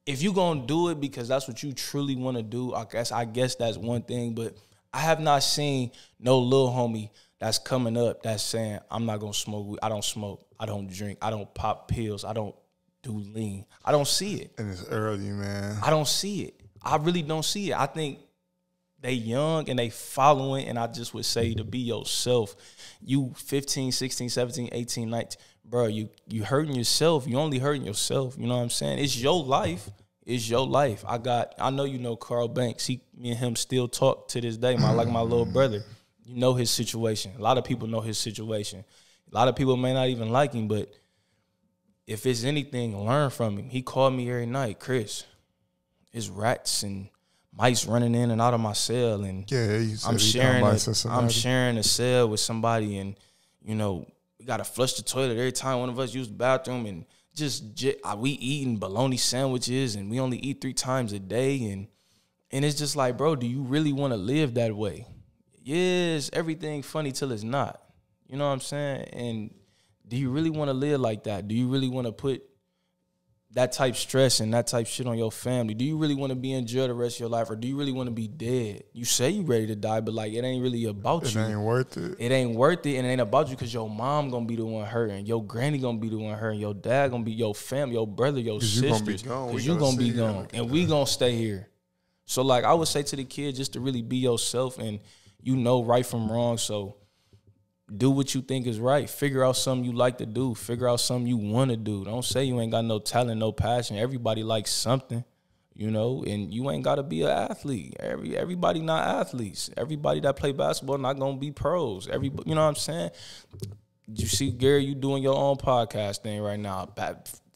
If you gonna do it because that's what you truly want to do, I guess that's one thing. But I have not seen no little homie that's coming up that's saying, I'm not gonna smoke weed. I don't smoke. I don't drink. I don't pop pills. I don't do lean. I don't see it. And it's early, man. I don't see it. I really don't see it. I think they young and they following, and I just would say to be yourself. You 15, 16, 17, 18, 19, bro, you hurting yourself. You only hurting yourself. You know what I'm saying? It's your life. It's your life. I know you know Carl Banks. Me and him still talk to this day. My little brother. You know his situation. A lot of people know his situation. A lot of people may not even like him, but if it's anything, learn from him. He called me every night, Chris, it's rats and mice running in and out of my cell, and I'm sharing a cell with somebody, and you know we gotta flush the toilet every time one of us use the bathroom, and we eating bologna sandwiches, and we only eat 3 times a day, and it's just like, bro, do you really want to live that way? Yes, everything funny till it's not. You know what I'm saying? And do you really want to live like that? Do you really want to put that type stress and that type shit on your family? Do you really want to be in jail the rest of your life, or do you really want to be dead? You say you ready to die, but like it ain't really about you. It ain't worth it. It ain't worth it, and it ain't about you because your mom gonna be the one hurting, your granny gonna be the one hurting, your dad gonna be, your family, your brother, your sisters. Because you gonna be gone, and we gonna stay here. So like I would say to the kid, just to really be yourself, and you know right from wrong. So do what you think is right. Figure out something you like to do. Figure out something you want to do. Don't say you ain't got no talent, no passion. Everybody likes something, you know, and you ain't got to be an athlete. Everybody not athletes. Everybody that play basketball not going to be pros. You know what I'm saying? You see, Gary, you doing your own podcast thing right now.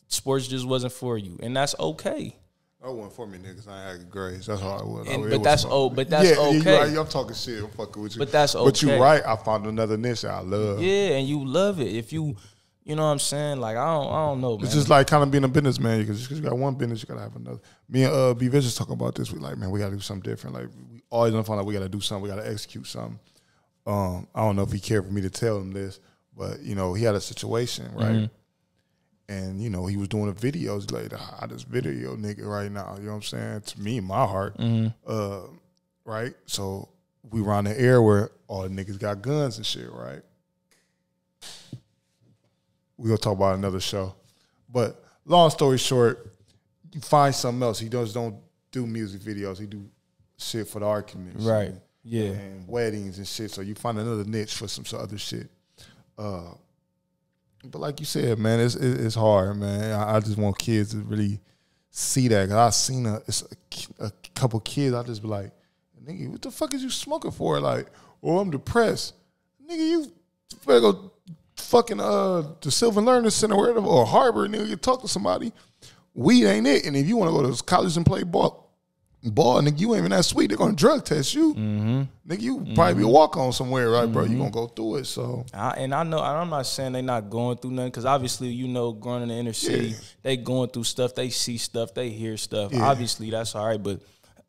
Sports just wasn't for you, and that's okay. That wasn't for me, niggas. I ain't had grades. That's all I was. But that's okay. Yeah, right. I'm talking shit. I'm fucking with you. But that's okay. But you right. I found another niche I love. Yeah, and you love it. If you know what I'm saying? Like, I don't know, man. It's just like kind of being a businessman. Because you got one business, you got to have another. Me and B. Vicious talking about this. We like, man, we got to do something different. Like, we always find out we got to do something. We got to execute something. I don't know if he cared for me to tell him this, but, you know, he had a situation, right? Mm-hmm. And, you know, he was doing the videos like the hottest video nigga right now. You know what I'm saying? To me, my heart. Mm-hmm. Right? So we were on the air where all the niggas got guns and shit, right? We're going to talk about another show. But long story short, you find something else. He don't do music videos. He do shit for the arguments. Right. Yeah. And weddings and shit. So you find another niche for some other shit. But like you said, man, it's hard, man. I just want kids to really see that. Cause I seen a couple kids. I just be like, nigga, what the fuck is you smoking for? Like, oh, I'm depressed. Nigga, you better go fucking the Sylvan Learning Center or Harbor, nigga, you talk to somebody. Weed ain't it. And if you want to go to college and play ball, nigga, you ain't even that sweet. They're gonna drug test you. Mm-hmm. Nigga, you probably be a walk on somewhere, right, bro? You gonna go through it. So I know, I'm not saying they not going through nothing, because obviously, you know, growing in the inner city, they going through stuff, they see stuff, they hear stuff. Yeah. Obviously, that's all right, but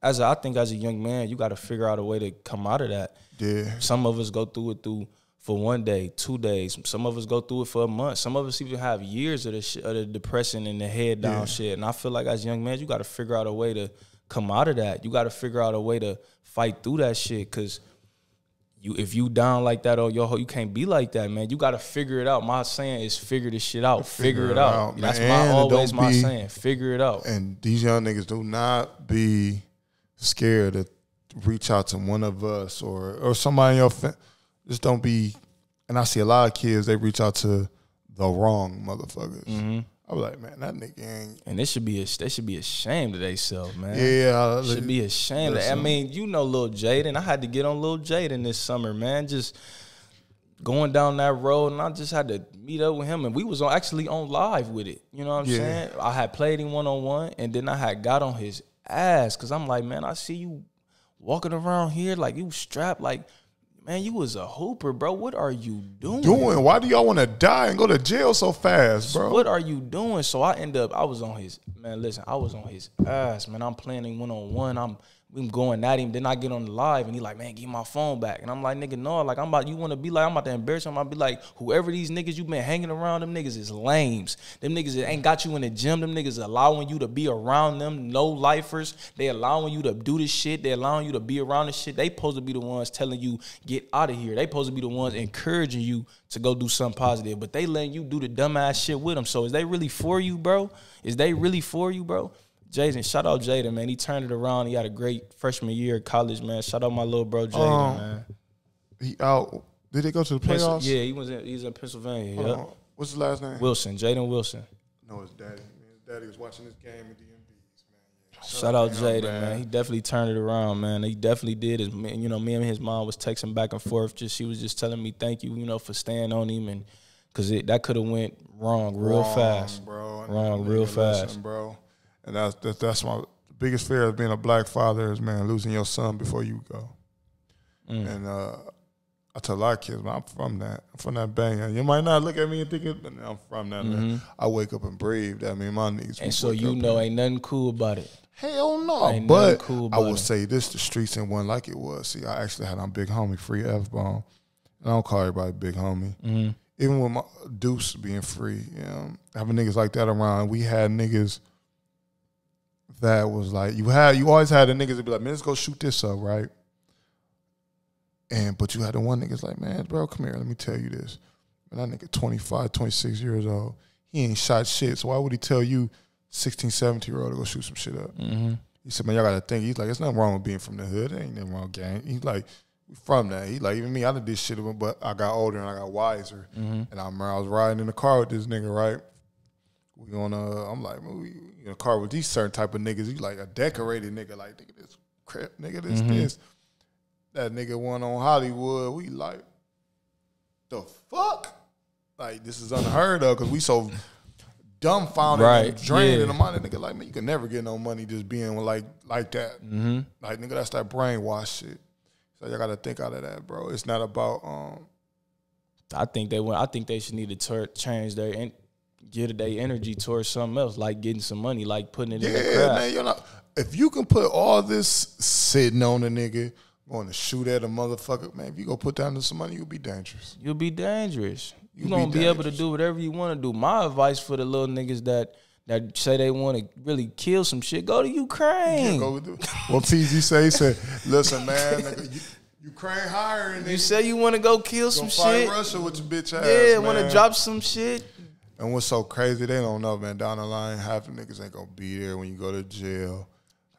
I think as a young man, you got to figure out a way to come out of that. Yeah. Some of us go through it for 1 day, 2 days. Some of us go through it for a month. Some of us even have years of the depression and the head down shit. And I feel like as young men, you got to figure out a way to come out of that. You got to figure out a way to fight through that shit, because if you down like that, or you can't be like that, man. You got to figure it out. My saying is figure this shit out. Figure it out. That's always my saying. Figure it out. And these young niggas do not be scared to reach out to one of us or somebody in your family. Just don't be. And I see a lot of kids, they reach out to the wrong motherfuckers. Mm-hmm. I was like, man, that nigga ain't. And they should be ashamed of themselves, man. Yeah, should be ashamed. I mean, you know, Lil Jaden. I had to get on Lil Jaden this summer, man. Just going down that road, and I just had to meet up with him, and we was actually on live with it. You know what I'm saying? I had played him 1-on-1, and then I had got on his ass, because I'm like, man, I see you walking around here like you strapped, like. Man, you was a hooper, bro. What are you doing? Why do y'all want to die and go to jail so fast, bro? What are you doing? So I was on his, man, listen, I was on his ass, man. I'm playing him 1-on-1. I'm going at him. Then I get on the live, and he like, man, give my phone back. And I'm like, nigga, no. Like, you want to be like, I'm about to embarrass him. I'm about to be like, whoever these niggas you been hanging around, them niggas is lames. Them niggas that ain't got you in the gym. Them niggas allowing you to be around them. No lifers. They allowing you to do this shit. They allowing you to be around this shit. They supposed to be the ones telling you, get out of here. They supposed to be the ones encouraging you to go do something positive. But they letting you do the dumbass shit with them. So is they really for you, bro? Is they really for you, bro? Jaden, shout out Jaden, man. He turned it around. He had a great freshman year at college, man. Shout out my little bro Jaden, man. He out. Did they go to the playoffs? Yeah, he's in Pennsylvania. Yep. What's his last name? Wilson. Jaden Wilson. No, his daddy. His daddy was watching this game at DMVs, man. Yeah. Shout out Jaden, man. He definitely turned it around, man. He definitely did. You know, me and his mom was texting back and forth. She was just telling me thank you, you know, for staying on him, and because that could have went wrong real fast, bro. Wrong real fast, listen, bro. And that's my biggest fear of being a black father is, man, losing your son before you go. And I tell a lot of kids, man, I'm from that. I'm from that bang. You might not look at me and think it, but I'm from that. Man. I wake up and breathe. That mean my knees. And so you know, ain't nothing cool about it. Hell no. Ain't but cool I will say this: the streets ain't one like it was. See, I actually had on Big Homie, Free F-Bomb. And I don't call everybody Big Homie. even with my Deuce being free, having niggas like that around, we had niggas that was like, you always had the niggas that be like, man, let's go shoot this up, right? But you had the one niggas like, man, bro, come here, let me tell you this. Man, that nigga 25, 26 years old, he ain't shot shit, so why would he tell you 16, 17-year-old to go shoot some shit up? Mm-hmm. He said, man, y'all got to think. He's like, there's nothing wrong with being from the hood. There ain't nothing wrong, gang. He's like, we from that. He like, even me, I did this shit, but I got older and I got wiser. Mm-hmm. And I remember I was riding in the car with this nigga, right? We on I'm like, man, we in a car with these certain type of niggas. He like a decorated nigga, like, nigga, this crap, nigga, this. That nigga went on Hollywood. We like, the fuck? Like, this is unheard of because we so dumbfounded and drained in the mind. Nigga, like, man, you can never get no money just being like that. Mm-hmm. Like, nigga, that's that brainwash shit. So y'all got to think out of that, bro. It's not about. I think they should need to change their and get their energy towards something else, like getting some money, like putting it in the craft. Man, you know, if you can put all this sitting on a nigga, going to shoot at a motherfucker, man, if you go put down some money, you'll be dangerous. You'll be dangerous. You're going to be able to do whatever you want to do. My advice for the little niggas that say they want to really kill some shit, go to Ukraine. What PG say? He said, listen, man, nigga, Ukraine hiring. You say you want to go kill some shit. Fight Russia with your bitch ass, yeah, want to drop some shit. And what's so crazy, they don't know, man, down the line, half the niggas ain't going to be there when you go to jail.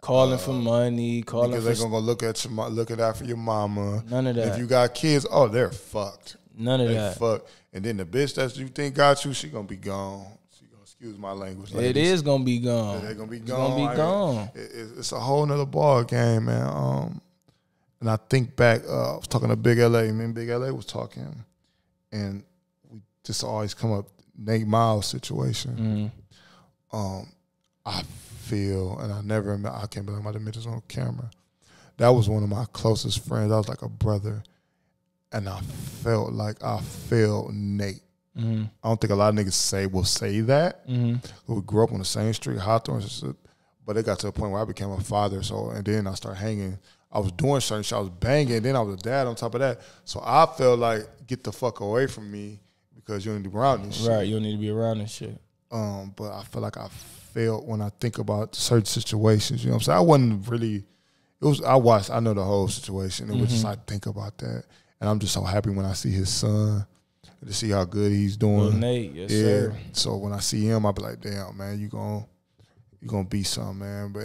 Calling for money, calling for... Niggas ain't going to look at after your mama. None of that. If you got kids, they're fucked. None of that. Fucked. And then the bitch that you think got you, she going to be gone. She going to, excuse my language. It is going to be gone. They're going to be gone. It's going to be gone. It's a whole nother ball game, man. And I think back, I was talking to Big LA, man. Big LA was talking. And we just always come up, Nate Miles situation. I feel, and I can't believe I might admit this on camera. That was one of my closest friends. I was like a brother. And I felt like I failed Nate. I don't think a lot of niggas will say that. We grew up on the same street, Hawthorne, but it got to a point where I became a father. So, and then I started hanging. I was doing certain shit. I was banging. And then I was a dad on top of that. So I felt like, get the fuck away from me because you don't need to be around this shit. Right, you don't need to be around this shit. But I feel like I failed when I think about certain situations. You know what I'm saying? I wasn't really. I know the whole situation. It was just I think about that. And I'm just so happy when I see his son, to see how good he's doing. Little Nate, yes, sir. So when I see him, I be like, damn, man, you gonna be something, man. But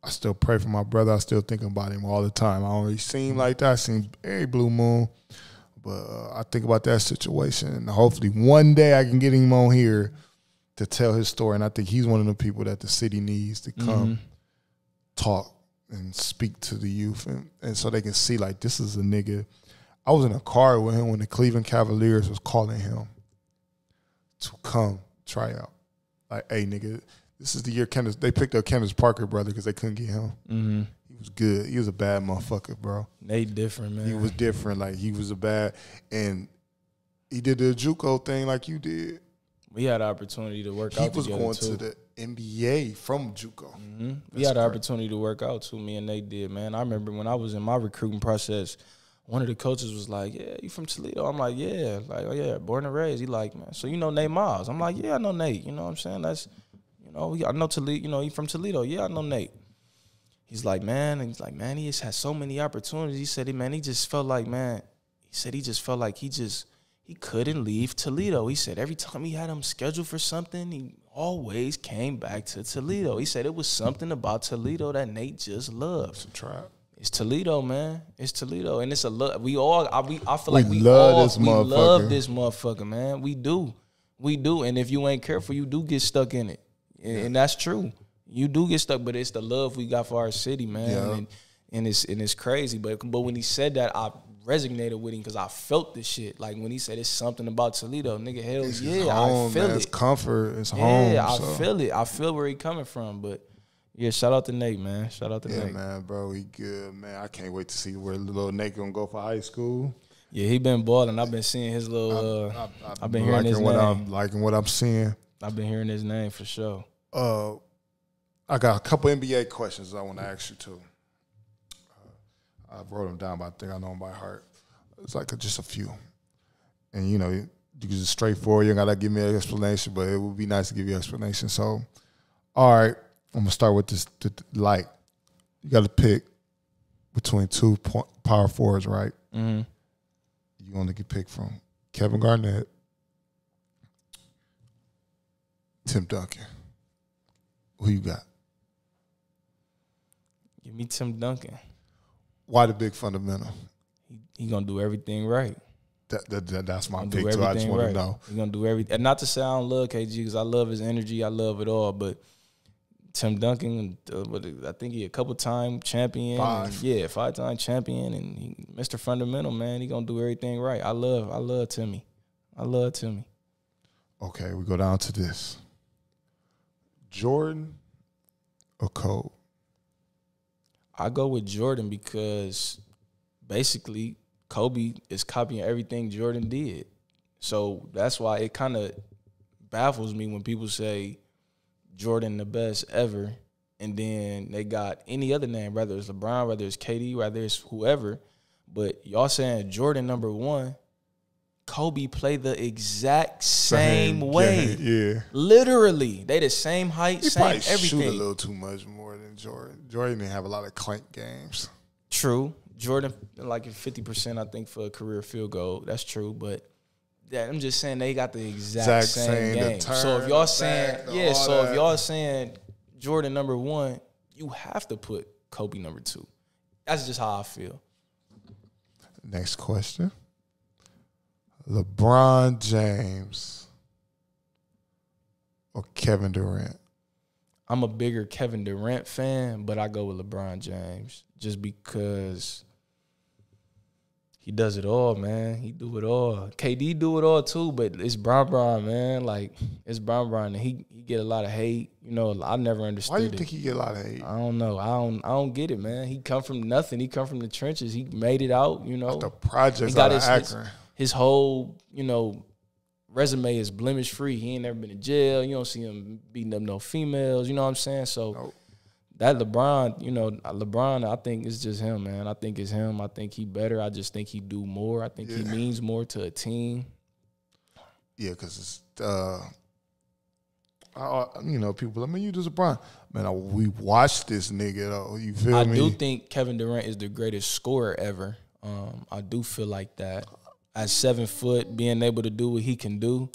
I still pray for my brother. I still think about him all the time. I don't really see him like that. I see him every blue moon. But I think about that situation. And hopefully one day I can get him on here to tell his story. And I think he's one of the people that the city needs to come talk and speak to the youth. And so they can see, like, this is a nigga. I was in a car with him when the Cleveland Cavaliers was calling him to come try out. Like, hey, nigga, this is the year they picked up Candace Parker, brother, because they couldn't get him. He was good. He was a bad motherfucker, bro. Nate different, man. He was different. Like, he was and he did the JUCO thing like you did. We had the opportunity to work out together, He was going to the NBA from JUCO. We had the opportunity to work out, too. Me and Nate did, man. I remember when I was in my recruiting process, one of the coaches was like, yeah, you from Toledo? I'm like, yeah. Like, oh, yeah, born and raised. He like, man, so you know Nate Miles? I'm like, yeah, I know Nate. You know what I'm saying? That's, I know Toledo. You know, he from Toledo. Yeah, I know Nate. He's like, man, he just had so many opportunities. He said, man, he just felt like, he couldn't leave Toledo. He said every time he had him scheduled for something, he always came back to Toledo. He said it was something about Toledo that Nate just loved. It's a trap. It's Toledo, man. It's Toledo, and it's a love. I feel like we love this motherfucker, man. We do, and if you ain't careful, you do get stuck in it, and that's true. You do get stuck, but it's the love we got for our city, man, and it's crazy. But when he said that, I resonated with him because I felt this shit. Like when he said it's something about Toledo, nigga, hell it's yeah, home, I feel man. it. It's comfort. It's home. Yeah, I feel it. I feel where he coming from, but. Yeah, shout out to Nate, man. Shout out to Nate. Yeah, man, bro, he good, man. I can't wait to see where little Nate gonna go for high school. Yeah, he been balling. I've been seeing his little. I've been hearing his name. I'm liking what I'm seeing. I've been hearing his name for sure. I got a couple NBA questions I want to ask you too. I wrote them down, but I think I know them by heart. It's like just a few, and You can just straightforward. You don't gotta give me an explanation, but it would be nice to give you an explanation. So, all right, I'm gonna start with this. Like, you got to pick between two power forwards, right? Mm-hmm. You only get picked from Kevin Garnett, Tim Duncan. Who you got? Give me Tim Duncan. Why the big fundamental? He gonna do everything right. That's my pick too. I just want to know. He gonna do everything. And not to say I don't love KG, because I love his energy. I love it all. But Tim Duncan, I think he a couple-time champion. 5-time champion, and he, Mr. Fundamental, man. He gonna do everything right. I love Timmy. I love Timmy. Okay, we go down to this. Jordan or Kobe? I go with Jordan because basically Kobe is copying everything Jordan did. So that's why it kind of baffles me when people say Jordan the best ever, and then they got any other name, whether it's LeBron, whether it's KD, whether it's whoever, but y'all saying Jordan number one. Kobe played the exact same way. Yeah. Literally. They the same height, he same everything. Shoot a little too much more than Jordan. Jordan didn't have a lot of clank games. True. Jordan, like 50%, I think, for a career field goal. That's true. But yeah, I'm just saying they got the exact same game. So if y'all saying, if y'all saying Jordan number one, you have to put Kobe number two. That's just how I feel. Next question. LeBron James or Kevin Durant? I'm a bigger Kevin Durant fan, but I go with LeBron James just because he does it all, man. He do it all. KD do it all too, but it's Bron, man. Like, it's Bron, and he get a lot of hate. You know, I never understood it. Why do you think he get a lot of hate? I don't know. I don't get it, man. He come from nothing. He come from the trenches. He made it out, you know. The projects out of Akron. His whole, you know, resume is blemish free. He ain't never been in jail. You don't see him beating up no females. You know what I'm saying? So nope. That LeBron, you know, I think it's just him, man. I think it's him. I think he better. I just think he do more. I think he means more to a team. Yeah, because it's, you know, people, you just LeBron. Man, we watched this nigga, though. You feel me? I do think Kevin Durant is the greatest scorer ever. I do feel like that. At 7 foot, being able to do what he can do,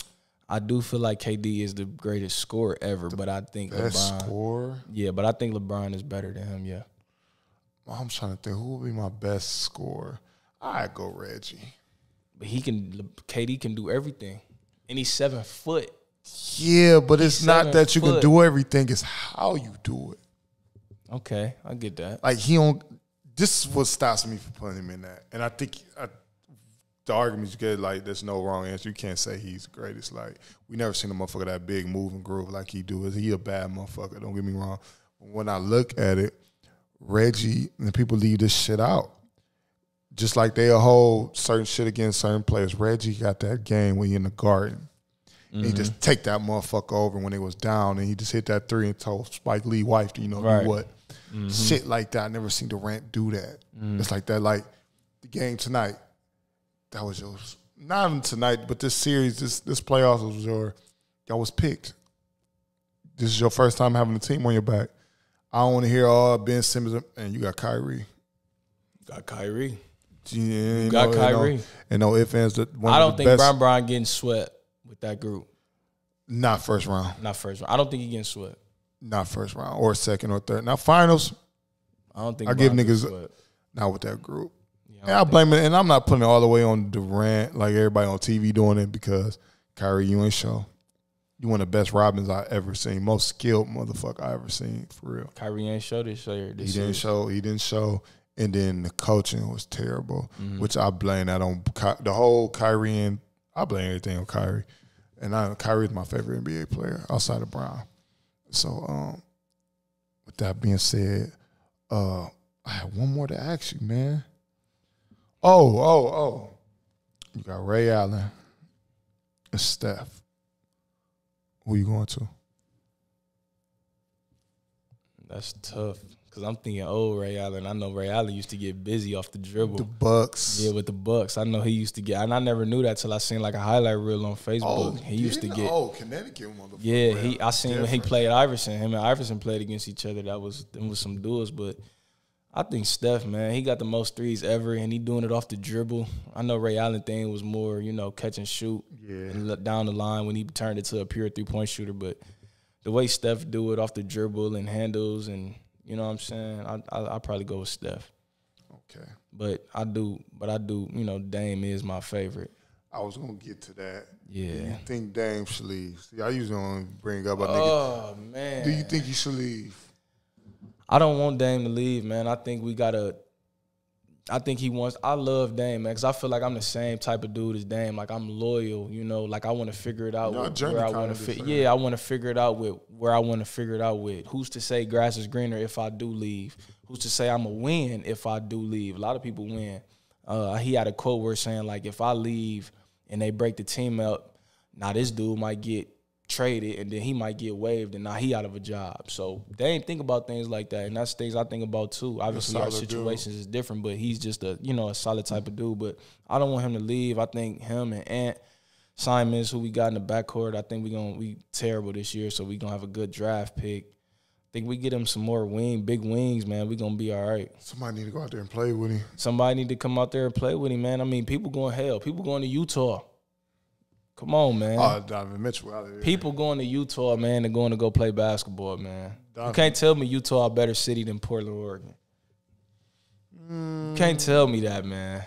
I do feel like KD is the greatest scorer ever. But I think LeBron. Scorer? Yeah, but I think LeBron is better than him, yeah. I'm trying to think, who would be my best scorer? I'd go Reggie. But KD can do everything. And he's 7 foot. Yeah, but it's not that you can do everything, it's how you do it. Okay, I get that. Like, this is what stops me from putting him in that. And I think the argument you get, like, there's no wrong answer. You can't say he's the greatest. Like, we never seen a motherfucker that big, move and groove like he do. He a bad motherfucker, don't get me wrong. But when I look at it, Reggie, and people leave this shit out. Just like they hold certain shit against certain players. Reggie got that game when he in the Garden. Mm-hmm. He just take that motherfucker over when they was down, and he just hit that three and told Spike Lee wife, you know what? Mm-hmm. Shit like that. I never seen Durant do that. Mm-hmm. It's like that, like the game tonight. That was yours. Not even tonight, but this series, this playoffs was y'all was picked. This is your first time having a team on your back. I don't want to hear all Ben Simmons and you got Kyrie. Got Kyrie. You got Kyrie. And no ifs, ands. I don't think Bron getting swept with that group. Not first round. I don't think he getting swept. Not first round or second or third. Now finals. I don't think I give niggas not with that group. And I blame it, and I'm not putting it all the way on Durant, like everybody on TV doing it, because Kyrie, you ain't show. You one of the best Robins I ever seen, most skilled motherfucker I ever seen, for real. Kyrie ain't show this year. He didn't show, and then the coaching was terrible, which I blame that on the whole Kyrie, and I blame everything on Kyrie. And Kyrie is my favorite NBA player outside of Brown. So, with that being said, I have one more to ask you, man. Oh. You got Ray Allen and Steph. Who you going to? That's tough. Because I'm thinking old Ray Allen. I know Ray Allen used to get busy off the dribble. The Bucks. Yeah, with the Bucks. I know he used to get, and I never knew that till I seen like a highlight reel on Facebook. Oh, he used to get. Oh, Connecticut motherfucker. Yeah, I seen when he played Iverson. Him and Iverson played against each other. Them was some duels, but I think Steph, man, he got the most threes ever, and he doing it off the dribble. I know Ray Allen thing was more, catch and shoot. Yeah. And down the line when he turned it to a pure 3-point shooter, but the way Steph do it off the dribble and handles and. You know what I'm saying? I probably go with Steph. Okay. But I do, Dame is my favorite. I was going to get to that. Yeah. Do you think Dame should leave? See, I usually don't bring up a nigga. Oh, man. Do you think he should leave? I don't want Dame to leave, man. I think he wants – I love Dame, man, because I feel like I'm the same type of dude as Dame. Like, I'm loyal, like I want to figure it out where I want to fit. Yeah, I want to figure it out with where I want to figure it out with. Who's to say grass is greener if I do leave? Who's to say I'm going to win if I do leave? A lot of people win. He had a quote where saying, like, if I leave and they break the team up, now this dude might get traded and then he might get waived and now he out of a job. So they ain't think about things like that, and that's things I think about too. Obviously our situations is different, but he's just a solid type of dude. But I don't want him to leave. I think him and Ant Simons, who we got in the backcourt, I think we terrible this year, so we gonna have a good draft pick. I think we get him some more big wings, man. We gonna be all right. Somebody need to go out there and play with him. Somebody need to come out there and play with him, man. I mean, people going to Utah. Come on, man. Oh, Donovan Mitchell out of here. People going to Utah, man, they're going to go play basketball, man. You can't tell me Utah a better city than Portland, Oregon. You can't tell me that, man.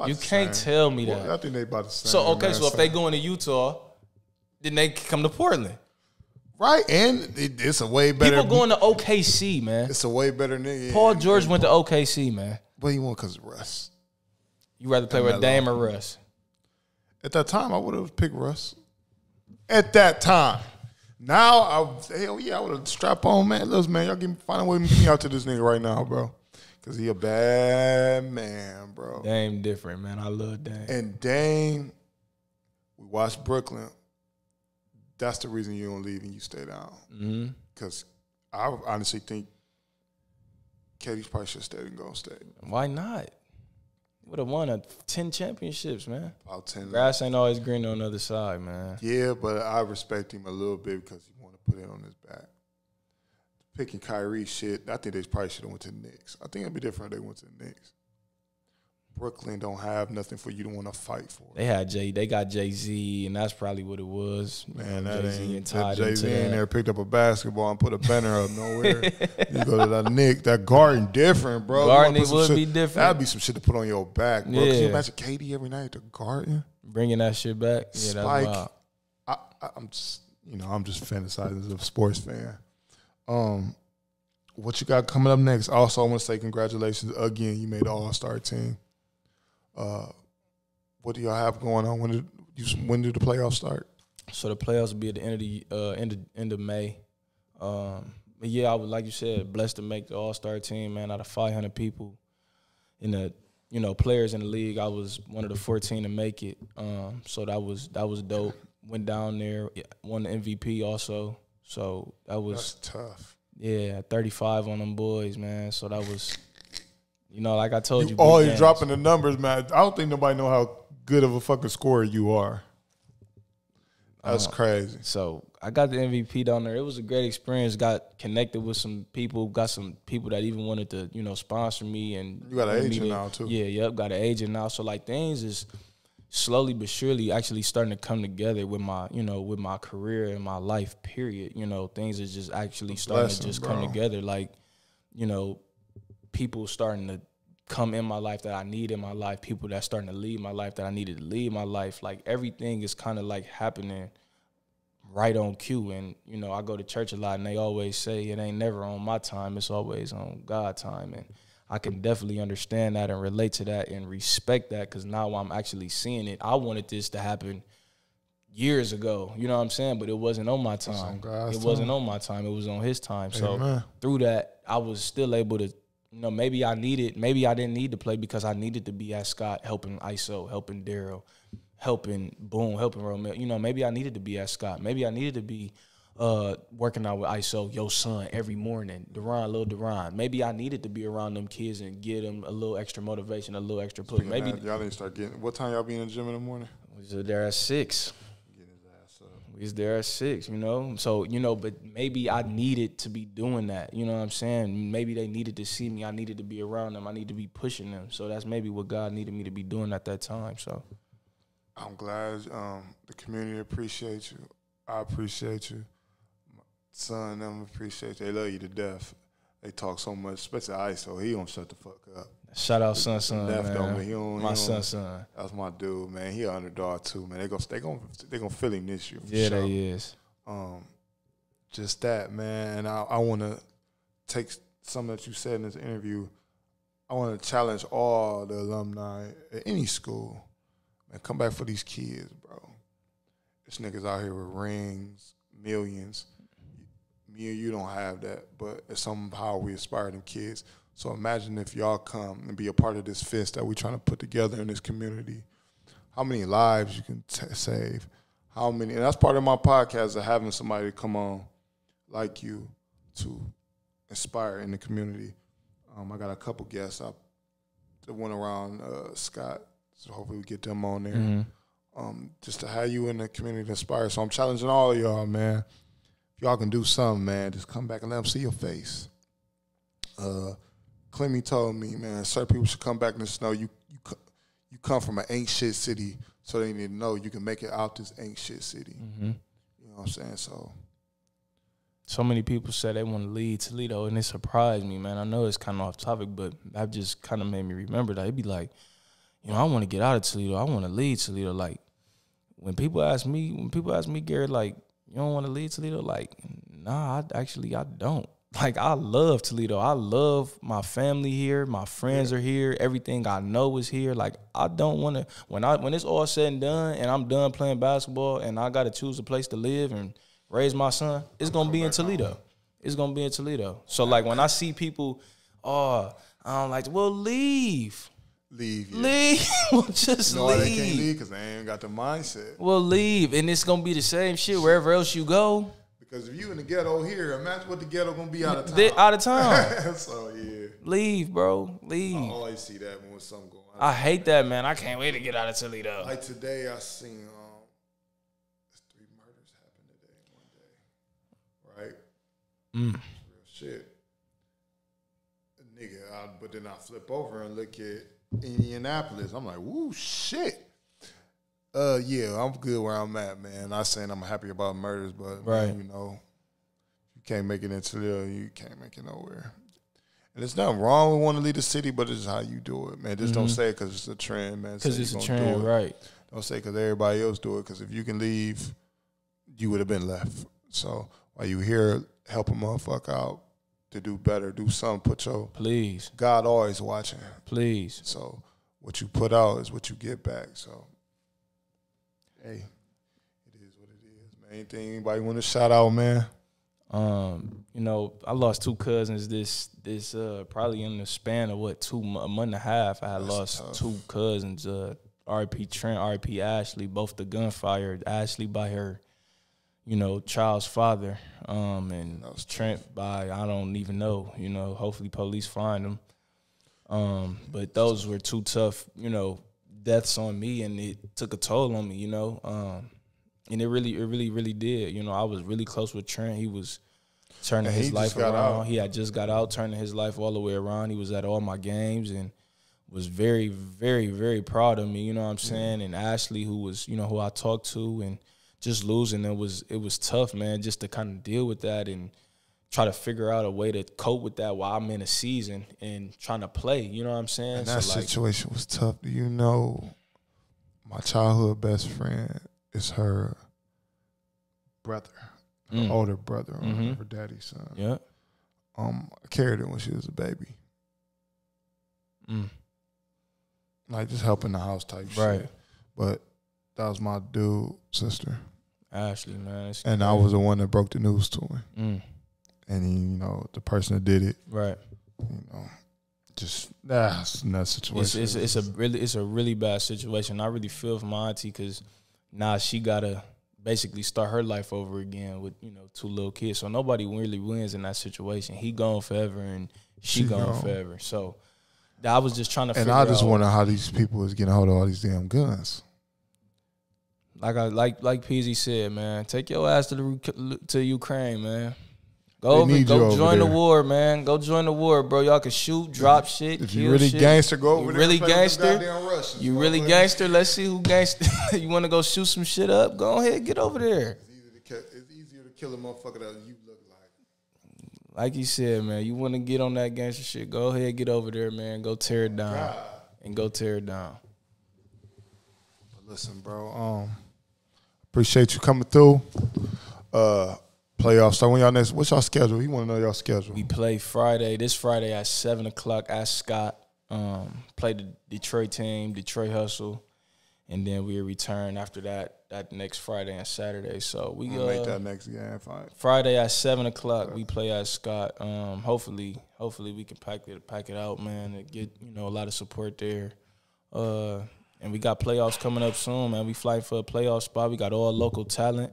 You can't tell me that. I think they about the same. So, okay, so if they going to Utah, then they come to Portland. Right, and it's a way better. People going to OKC, man. It's a way better nigga. Paul George went to OKC, man. But he won because of Russ. You rather play with Dame or Russ? At that time, I would have picked Russ. At that time. Now, I would have strapped on, man. Listen, man, y'all find a way to get me out to this nigga right now, bro. Because he a bad man, bro. Dame different, man. I love Dame. And Dame, we watched Brooklyn. That's the reason you don't leave and you stay down. Because I honestly think Katie's probably should have stayed in Golden State. Why not? Would have won 10 championships, man. About 10. Grass ain't always green on the other side, man. Yeah, but I respect him a little bit because he want to put it on his back. Picking Kyrie shit, I think they probably should have went to the Knicks. I think it'd be different if they went to the Knicks. Brooklyn don't have nothing for you to want to fight for. They got Jay-Z, and that's probably what it was. Man, Jay-Z in there picked up a basketball and put a banner up nowhere. You go to that Nick, that Garden different, bro. Garden would be different. That'd be some shit to put on your back, bro. Yeah. Can you imagine Katie every night at the Garden? Bringing that shit back? Yeah, that's wild. I'm just fantasizing as a sports fan. What you got coming up next? Also, I want to say congratulations again. You made the All-Star team. What do y'all have going on? When do the playoffs start? So the playoffs will be at the end of May. But yeah, I would, like you said, blessed to make the All-Star team, man. Out of 500 people in the players in the league, I was one of the 14 to make it. So that was dope. Went down there, won the MVP also. So that's tough. Yeah, 35 on them boys, man. So that was, like I told you. Always dropping the numbers, man. I don't think nobody know how good of a fucking scorer you are. That's crazy. So I got the MVP down there. It was a great experience. Got connected with some people. Got some people that even wanted to, sponsor me. And you got an agent now too. Yeah, yep. Got an agent now. So like things is slowly but surely actually starting to come together with my, with my career and my life. Period. Things is just actually starting to just come together. Like, people starting to come in my life that I need in my life, people that starting to lead my life that I needed to lead my life. Like everything is kind of like happening right on cue. And, I go to church a lot and they always say it ain't never on my time, it's always on God's time. And I can definitely understand that and relate to that and respect that because now I'm actually seeing it. I wanted this to happen years ago, you know what I'm saying? But it wasn't on my time. It wasn't on my time. It was on his time. So through that, I was still able to, maybe I didn't need to play because I needed to be at Scott helping ISO, helping Daryl, helping Boone, helping Romeo. Maybe I needed to be at Scott. Maybe I needed to be working out with ISO, your son, every morning, Lil Durant. Maybe I needed to be around them kids and give them a little extra motivation, a little extra push. Maybe y'all need to start getting. What time y'all be in the gym in the morning? We was there at 6. Get his ass up. We was there at 6, you know. So, you know, but maybe I needed to be doing that. You know what I'm saying? Maybe they needed to see me. I needed to be around them. I need to be pushing them. So that's maybe what God needed me to be doing at that time. So I'm glad the community appreciates you. I appreciate you. My son, them appreciate you. They love you to death. They talk so much, especially ISO. He don't shut the fuck up. Shout out son, man. He don't, my son. That's my dude, man. He an underdog too, man. They gonna feel him this year. Yeah, sure. they is. Just that, man. And I want to take something that you said in this interview. I want to challenge all the alumni at any school. Man, come back for these kids, bro. This niggas out here with rings, millions. Me and you don't have that, but it's somehow we aspire them kids. So imagine if y'all come and be a part of this fist that we're trying to put together in this community. How many lives you can save? How many? And that's part of my podcast, of having somebody come on like you to inspire in the community. I got a couple guests that went around Scott, so hopefully we get them on there. Mm-hmm. Just to have you in the community to inspire. So I'm challenging all of y'all, man. If y'all can do something, man, just come back and let them see your face. Clemmy told me, man, certain people should come back and just know you come from an ain't shit city, so they need to know you can make it out this ain't shit city. Mm-hmm. You know what I'm saying? So many people said they want to leave Toledo, and it surprised me, man. I know it's kind of off topic, but that just kind of made me remember that. It'd be like, you know, I want to get out of Toledo. I want to leave Toledo. Like, when people ask me, Garrett, like, you don't want to leave Toledo? Like, nah, I don't. Like, I love Toledo. I love my family here. My friends are here. Everything I know is here. Like, I don't want to, when it's all said and done and I'm done playing basketball and I got to choose a place to live and raise my son, it's going to be in Toledo. It's going to be in Toledo. So, like, when I see people, I don't like, well, leave. Leave. Yeah. Leave. Well, just no, leave. They can't leave because they ain't got the mindset. Well, leave. And it's going to be the same shit wherever else you go. Because if you in the ghetto here, imagine what the ghetto going to be out of town. Out of town. So, yeah. Leave, bro. Leave. I always see that when something going on. I hate that, man. I can't wait to get out of Toledo. Like today, I seen 3 murders happen today in one day. Right? Real shit. Nigga, but then I flip over and look at Indianapolis. I'm like, woo, shit. Yeah, I'm good where I'm at, man. Not saying I'm happy about murders, but man, you know, you can't make it in Toledo, you can't make it nowhere. And there's nothing wrong with wanting to leave the city, but it's how you do it, man. Just don't say it because it's a trend, man. Because it's a trend, right. Don't say it because everybody else do it, because if you can leave, you would have been left. So while you here, help a motherfucker out to do better, do something, put your... Please. God always watching. Please. So what you put out is what you get back, so... Hey, it is what it is, man. Anything anybody want to shout out, man? You know, I lost 2 cousins this probably in the span of a month and a half. I had lost tough. 2 cousins, R.I.P. Trent, R.I.P. Ashley, both the gunfire. Ashley by her, you know, child's father, and Trent by I don't even know. You know, hopefully police find him. But those were 2 tough, you know, deaths on me, and it took a toll on me, you know. And it really did. You know, I was really close with Trent. He was turning his life around. He had just got out, turning his life all the way around. He was at all my games and was very, very, very proud of me, you know what I'm saying? And Ashley, who was, you know, who I talked to, and just losing, it was tough, man, just to kind of deal with that and try to figure out a way to cope with that while I'm in a season and trying to play, you know what I'm saying? And that situation was tough. Do you know my childhood best friend is her brother, her older brother, her daddy's son. Yeah. I carried her when she was a baby. Like just helping the house type shit. But that was my dude, sister. Ashley, man. And I was the one that broke the news to him. And he, you know, the person that did it, right? You know, just that's in that situation. It's a really bad situation. I really feel for my auntie because now she gotta basically start her life over again with, 2 little kids. So nobody really wins in that situation. He gone forever and she gone forever. So I was just trying to figure out. And I just wonder how these people is getting hold of all these damn guns. Like PZ said, man, take your ass to Ukraine, man. Go join the war, man. Go join the war, bro. Y'all can shoot, drop shit, if kill you really shit. Gangster, go over there. Really gangster? You really gangster? Let's see who gangster. You want to go shoot some shit up? Go ahead, get over there. It's easier to kill a motherfucker that you look like. Like you said, man, you want to get on that gangster shit, go ahead, get over there, man. Go tear it down. God. And go tear it down. But listen, bro, appreciate you coming through. Playoffs. So when y'all next? What's y'all schedule? He want to know y'all schedule. We play this Friday at 7:00 at Scott. Play the Detroit team, Detroit Hustle, and then we return after that next Friday and Saturday. So we make that next game. Fine. Friday at 7:00 we play at Scott. Hopefully we can pack it out, man, and get a lot of support there. And we got playoffs coming up soon, man. We fight for a playoff spot. We got all local talent.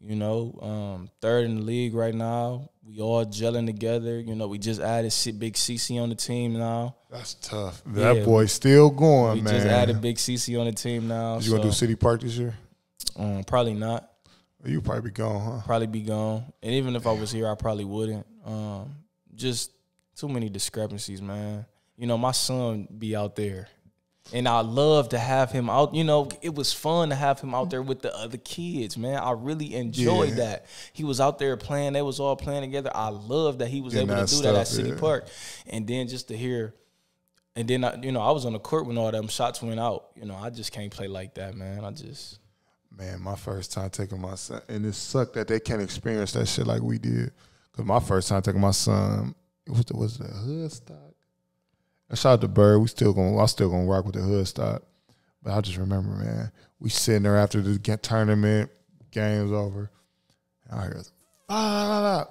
Third in the league right now. We all gelling together. We just added Big CC on the team now. That's tough. That boy's still going, man. We just added Big CC on the team now. You gonna do City Park this year? Probably not. You probably be gone, huh? Probably be gone. And even if I was here, I probably wouldn't. Just too many discrepancies, man. My son be out there. And I love to have him out. It was fun to have him out there with the other kids, man. I really enjoyed that. He was out there playing. They was all playing together. I love that he was able to do that at City Park. And then just to hear, and then, I was on the court when all them shots went out. I just can't play like that, man. Man, my first time taking my son, and it sucked that they can't experience that shit like we did. Because my first time taking my son, was the hood stock? I shout out to Bird. I still gonna rock with the hood stock. But I just remember, man, we sitting there after the tournament, game's over. And I hear,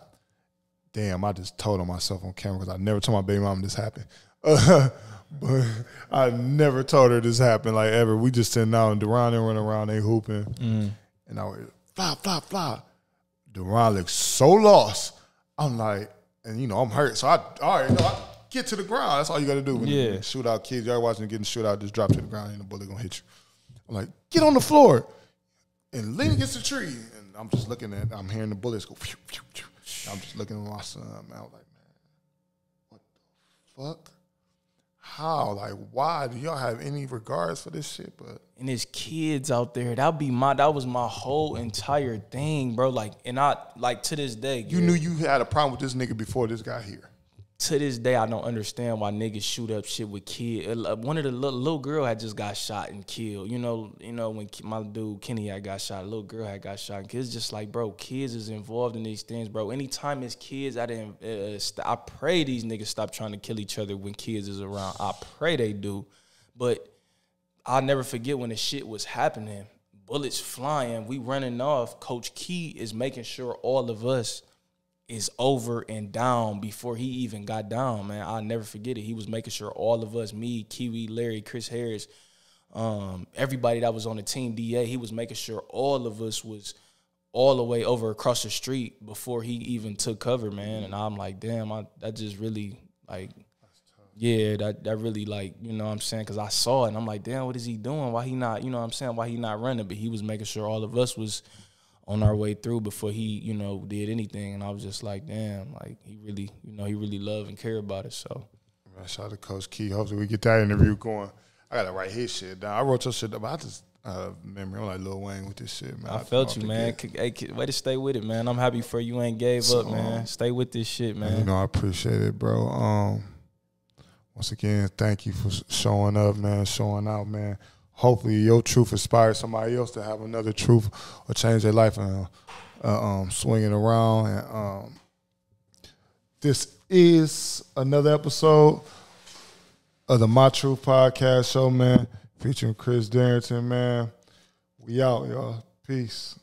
damn, I just told on myself on camera because I never told my baby mom this happened. But I never told her this happened, like, ever. We just sitting out and Durant and running around, they hooping. And I went, fly. Durant looked so lost. I'm like, and I'm hurt. So I already know get to the ground. That's all you got to do. When you shoot out kids, y'all watching them getting shoot out, just drop to the ground and the bullet going to hit you. I'm like, get on the floor and lean against the tree. And I'm just looking I'm hearing the bullets go. Phew, phew, phew. I'm just looking at my son. Man, I was like, man, what the fuck? How? Like, why? Do y'all have any regards for this shit? But and there's kids out there. That was my whole entire thing, bro. Like, and I, like, to this day. You knew you had a problem with this nigga before this got here. To this day, I don't understand why niggas shoot up shit with kids. One of the little girl had just got shot and killed. When my dude Kenny had got shot, a little girl had got shot. And kids just like, bro, kids is involved in these things, bro. Anytime it's kids, I pray these niggas stop trying to kill each other when kids is around. I pray they do. But I'll never forget when the shit was happening. Bullets flying, we running off. Coach Key is making sure all of us is over and down before he even got down, man. I'll never forget it. He was making sure all of us, me, Kiwi, Larry, Chris Harris, everybody that was on the team, DA, he was making sure all of us was all the way over across the street before he even took cover, man. And I'm like, damn, that just really, like, yeah, that really, like, you know what I'm saying? Because I saw it, and I'm like, damn, what is he doing? Why he not, you know what I'm saying? Why he not running? But he was making sure all of us was on our way through before he, did anything. And I was just like, damn, like, he really loved and cared about it. So, shout out to Coach Key. Hopefully we get that interview going. I got to write his shit down. I wrote your shit down, but I just remember, I'm like Lil Wayne with this shit, man. I felt you, man. Hey, way to stay with it, man. I'm happy for you ain't gave up, man. Stay with this shit, man. I appreciate it, bro. Once again, thank you for showing up, man, showing out, man. Hopefully your truth inspires somebody else to have another truth or change their life and swing it around. And this is another episode of the My Truth Podcast Show, man, featuring Chris Darrington, man. We out, y'all. Peace.